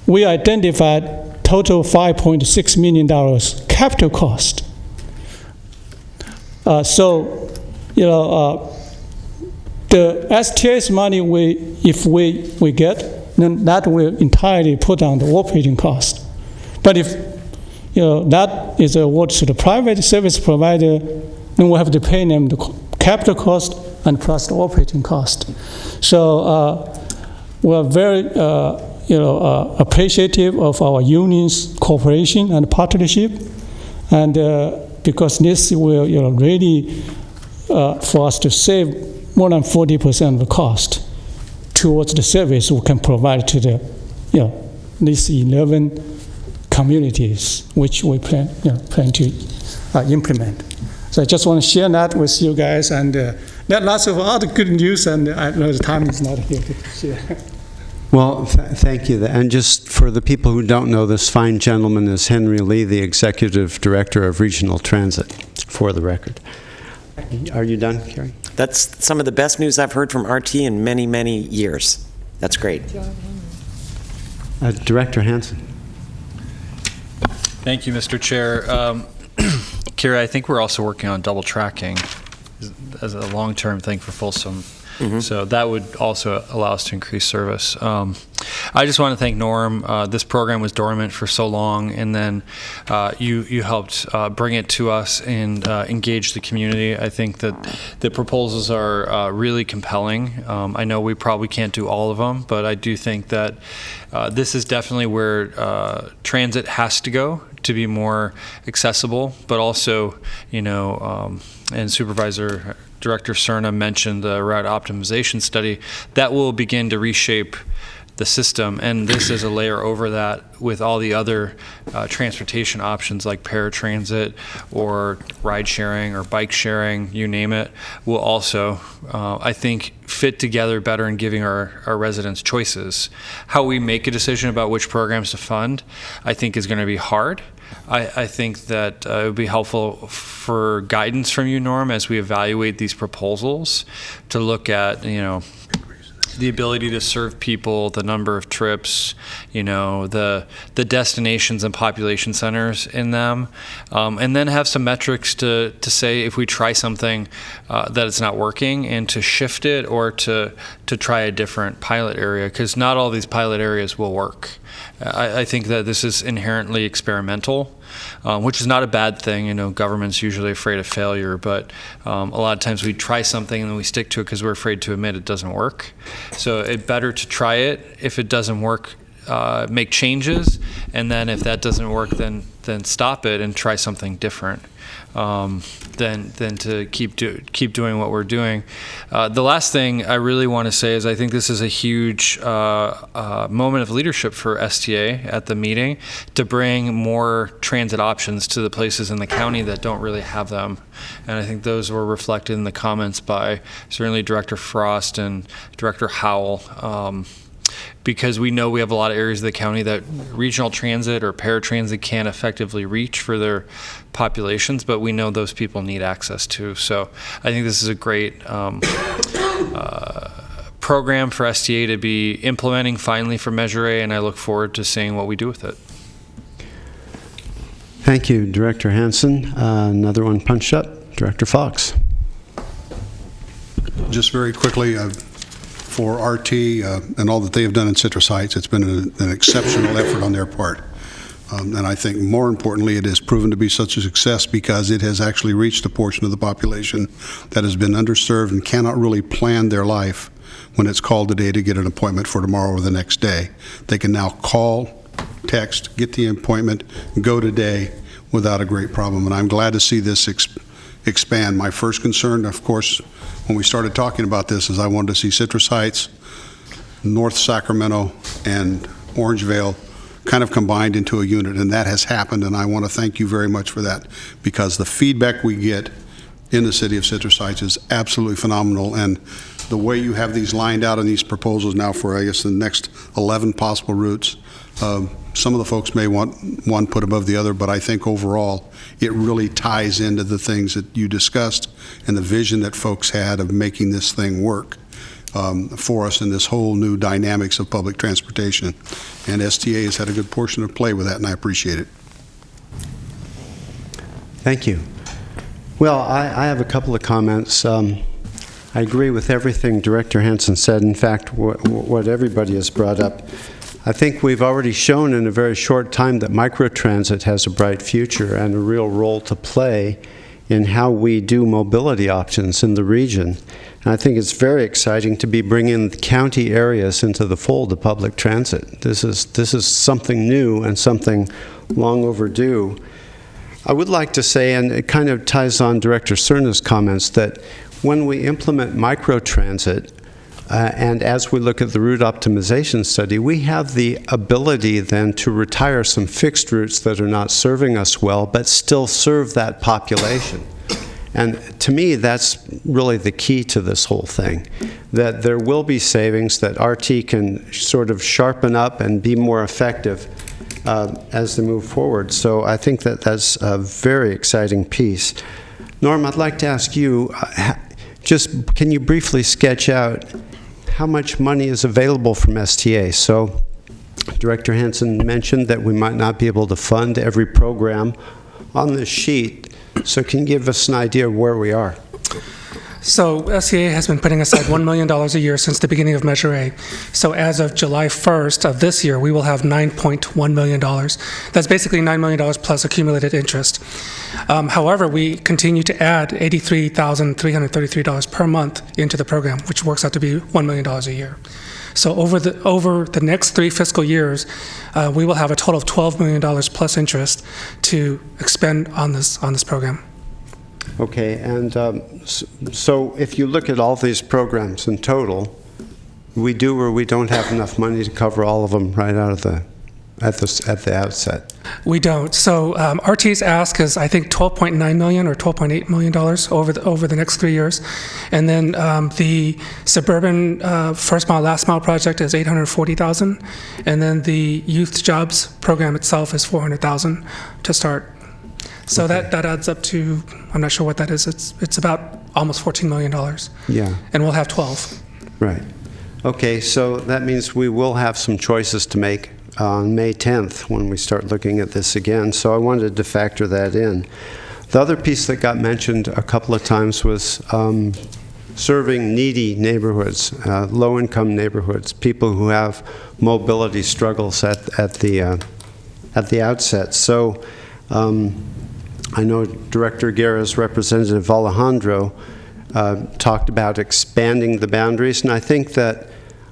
we identified total $5.6 million capital cost. The STA's money, if we get, then that will entirely put on the operating cost. But if that is awarded to the private service provider, then we have to pay them the capital cost and plus the operating cost. So we're very appreciative of our union's cooperation and partnership, and because this will really for us to save more than 40% of the cost towards the service we can provide to the these 11 communities which we plan to implement. So I just want to share that with you guys, and there are lots of other good news, and I know the time is not here to share. Well, thank you. And just for the people who don't know, this fine gentleman is Henry Lee, the Executive Director of Regional Transit, for the record. Are you done, Carrie? That's some of the best news I've heard from RT in many, many years. That's great. Director Hansen. Thank you, Mr. Chair. Kira, I think we're also working on double tracking as a long-term thing for Folsom. Mm-hmm. So that would also allow us to increase service. I just want to thank Norm. This program was dormant for so long, and then you helped bring it to us and engage the community. I think that the proposals are really compelling. I know we probably can't do all of them, but I do think that this is definitely where transit has to go to be more accessible, but also, and Supervisor Director Cerna mentioned the route optimization study that will begin to reshape the system, and this is a layer over that with all the other transportation options like paratransit or ride sharing or bike sharing, you name it, will also, I think, fit together better in giving our residents choices. How we make a decision about which programs to fund, I think, is going to be hard. I think that it would be helpful for guidance from you, Norm, as we evaluate these proposals to look at, the ability to serve people, the number of trips, the destinations and population centers in them, and then have some metrics to say if we try something that it's not working, and to shift it or to try a different pilot area, because not all these pilot areas will work. I think that this is inherently experimental, which is not a bad thing. Government's usually afraid of failure, but a lot of times we try something and then we stick to it because we're afraid to admit it doesn't work. So it's better to try it. If it doesn't work, make changes, and then if that doesn't work, then stop it and try something different. Than to keep doing what we're doing. The last thing I really want to say is I think this is a huge moment of leadership for STA at the meeting to bring more transit options to the places in the county that don't really have them. And I think those were reflected in the comments by certainly Director Frost and Director Howell. Because we know we have a lot of areas of the county that regional transit or paratransit can't effectively reach for their populations, but we know those people need access to. So I think this is a great program for STA to be implementing finally for Measure A, and I look forward to seeing what we do with it. Thank you, Director Hansen. Another one punched up. Director Fox. Just very quickly, for RT and all that they have done in Citrus Heights, it's been an exceptional effort on their part. And I think more importantly, it has proven to be such a success because it has actually reached a portion of the population that has been underserved and cannot really plan their life when it's called today to get an appointment for tomorrow or the next day. They can now call, text, get the appointment, go today without a great problem. And I'm glad to see this expand. My first concern, of course, when we started talking about this, is I wanted to see Citrus Heights, North Sacramento, and Orangevale kind of combined into a unit, and that has happened, and I want to thank you very much for that, because the feedback we get in the city of Citrus Heights is absolutely phenomenal, and the way you have these lined out in these proposals now for, I guess, the next 11 possible routes, some of the folks may want one put above the other, but I think overall it really ties into the things that you discussed and the vision that folks had of making this thing work for us in this whole new dynamics of public transportation. And STA has had a good portion of play with that, and I appreciate it. Thank you. Well, I have a couple of comments. I agree with everything Director Hansen said. In fact, what everybody has brought up. I think we've already shown in a very short time that microtransit has a bright future and a real role to play in how we do mobility options in the region. And I think it's very exciting to be bringing the county areas into the fold of public transit. This is something new and something long overdue. I would like to say, and it kind of ties on Director Cerna's comments, that when we implement microtransit, and as we look at the route optimization study, we have the ability then to retire some fixed routes that are not serving us well, but still serve that population. And to me, that's really the key to this whole thing, that there will be savings, that RT can sort of sharpen up and be more effective as they move forward. So I think that that's a very exciting piece. Norm, I'd like to ask you, just can you briefly sketch out how much money is available from STA? So Director Hansen mentioned that we might not be able to fund every program on this sheet. So can you give us an idea of where we are? So STA has been putting aside $1 million a year since the beginning of Measure A. So as of July 1st of this year, we will have $9.1 million. That's basically $9 million plus accumulated interest. However, we continue to add $83,333 per month into the program, which works out to be $1 million a year. So over the next 3 fiscal years, we will have a total of $12 million plus interest to expend on this program. Okay, and so if you look at all these programs in total, we do or we don't have enough money to cover all of them right out of at the outset. We don't. So RT's ask is, I think, $12.9 million or $12.8 million over the next 3 years, and then the suburban first mile last mile project is $840,000, and then the youth jobs program itself is $400,000 to start. So okay. that adds up to, I'm not sure what that is. It's about almost $14 million. Yeah. And we'll have 12. Right. Okay, so that means we will have some choices to make on May 10th when we start looking at this again. So I wanted to factor that in. The other piece that got mentioned a couple of times was serving needy neighborhoods, low-income neighborhoods, people who have mobility struggles at the outset. So I know Director Guerra's representative Alejandro talked about expanding the boundaries, and I think that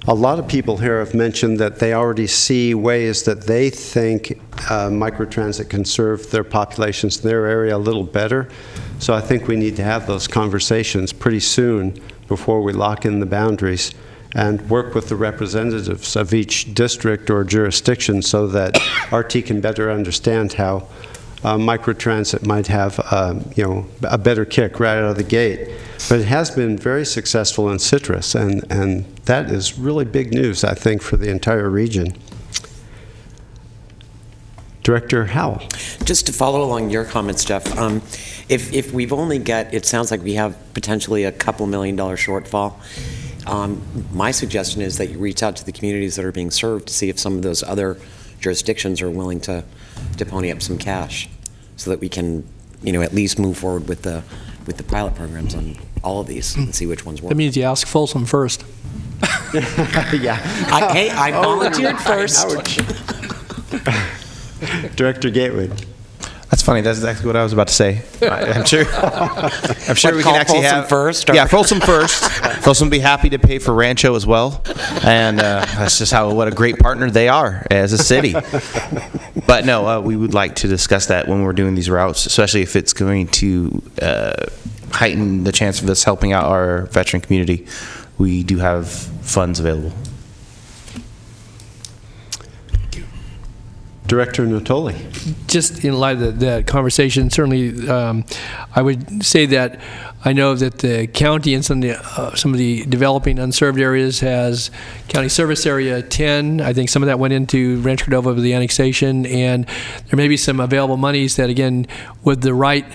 a lot of people here have mentioned that they already see ways that they think microtransit can serve their populations in their area a little better. So I think we need to have those conversations pretty soon before we lock in the boundaries and work with the representatives of each district or jurisdiction so that RT can better understand how microtransit might have a better kick right out of the gate. But it has been very successful in Citrus, and that is really big news, I think, for the entire region. Director Howell. Just to follow along your comments, Jeff, if we've only got, it sounds like we have potentially a couple $1 million shortfall. My suggestion is that you reach out to the communities that are being served to see if some of those other jurisdictions are willing to pony up some cash so that we can, at least move forward with the pilot programs on all of these and see which ones work. That means you ask Folsom first. Yeah. I volunteered first. Director Gatewood. That's funny. That's exactly what I was about to say. I'm sure. I'm sure we Call can actually Folsom have first, or- Yeah, Folsom first. Folsom will be happy to pay for Rancho as well, and that's just what a great partner they are as a city. But no, we would like to discuss that when we're doing these routes, especially if it's going to heighten the chance of us helping out our veteran community. We do have funds available. Director Natoli. Just in light of that conversation, certainly I would say that I know that the county and some of the developing unserved areas has county service area 10. I think some of that went into Rancho Cordova with the annexation, and there may be some available monies that, again, with the right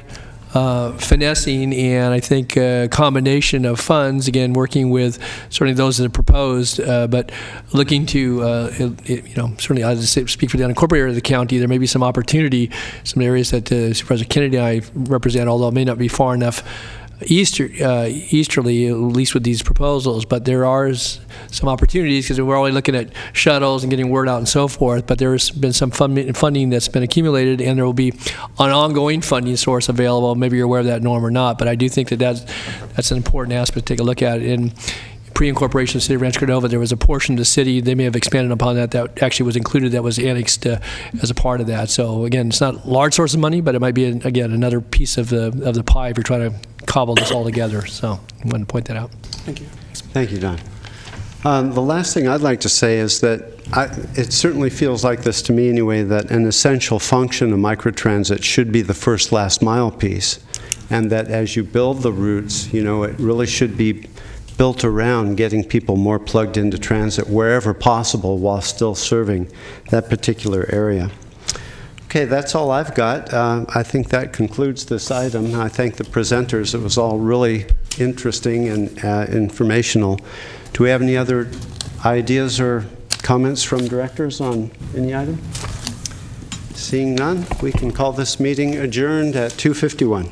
finessing and I think a combination of funds, again, working with certainly those that are proposed, but looking to, certainly I'll just speak for the unincorporated area of the county, there may be some opportunity, some areas that Supervisor Kennedy and I represent, although it may not be far enough easterly, at least with these proposals, but there are some opportunities because we're always looking at shuttles and getting word out and so forth, but there's been some funding that's been accumulated, and there will be an ongoing funding source available. Maybe you're aware of that, Norm, or not, but I do think that that's an important aspect to take a look at. In pre-incorporation of the city of Rancho Cordova, there was a portion of the city, they may have expanded upon that actually was included, that was annexed as a part of that. So again, it's not a large source of money, but it might be, again, another piece of the pie if you're trying to cobble this all together. So I wanted to point that out. Thank you. Thank you, Don. The last thing I'd like to say is that it certainly feels like this to me anyway, that an essential function of microtransit should be the first last mile piece, and that as you build the routes, it really should be built around getting people more plugged into transit wherever possible while still serving that particular area. Okay, that's all I've got. I think that concludes this item. I thank the presenters. It was all really interesting and informational. Do we have any other ideas or comments from directors on any item? Seeing none, we can call this meeting adjourned at 2:51.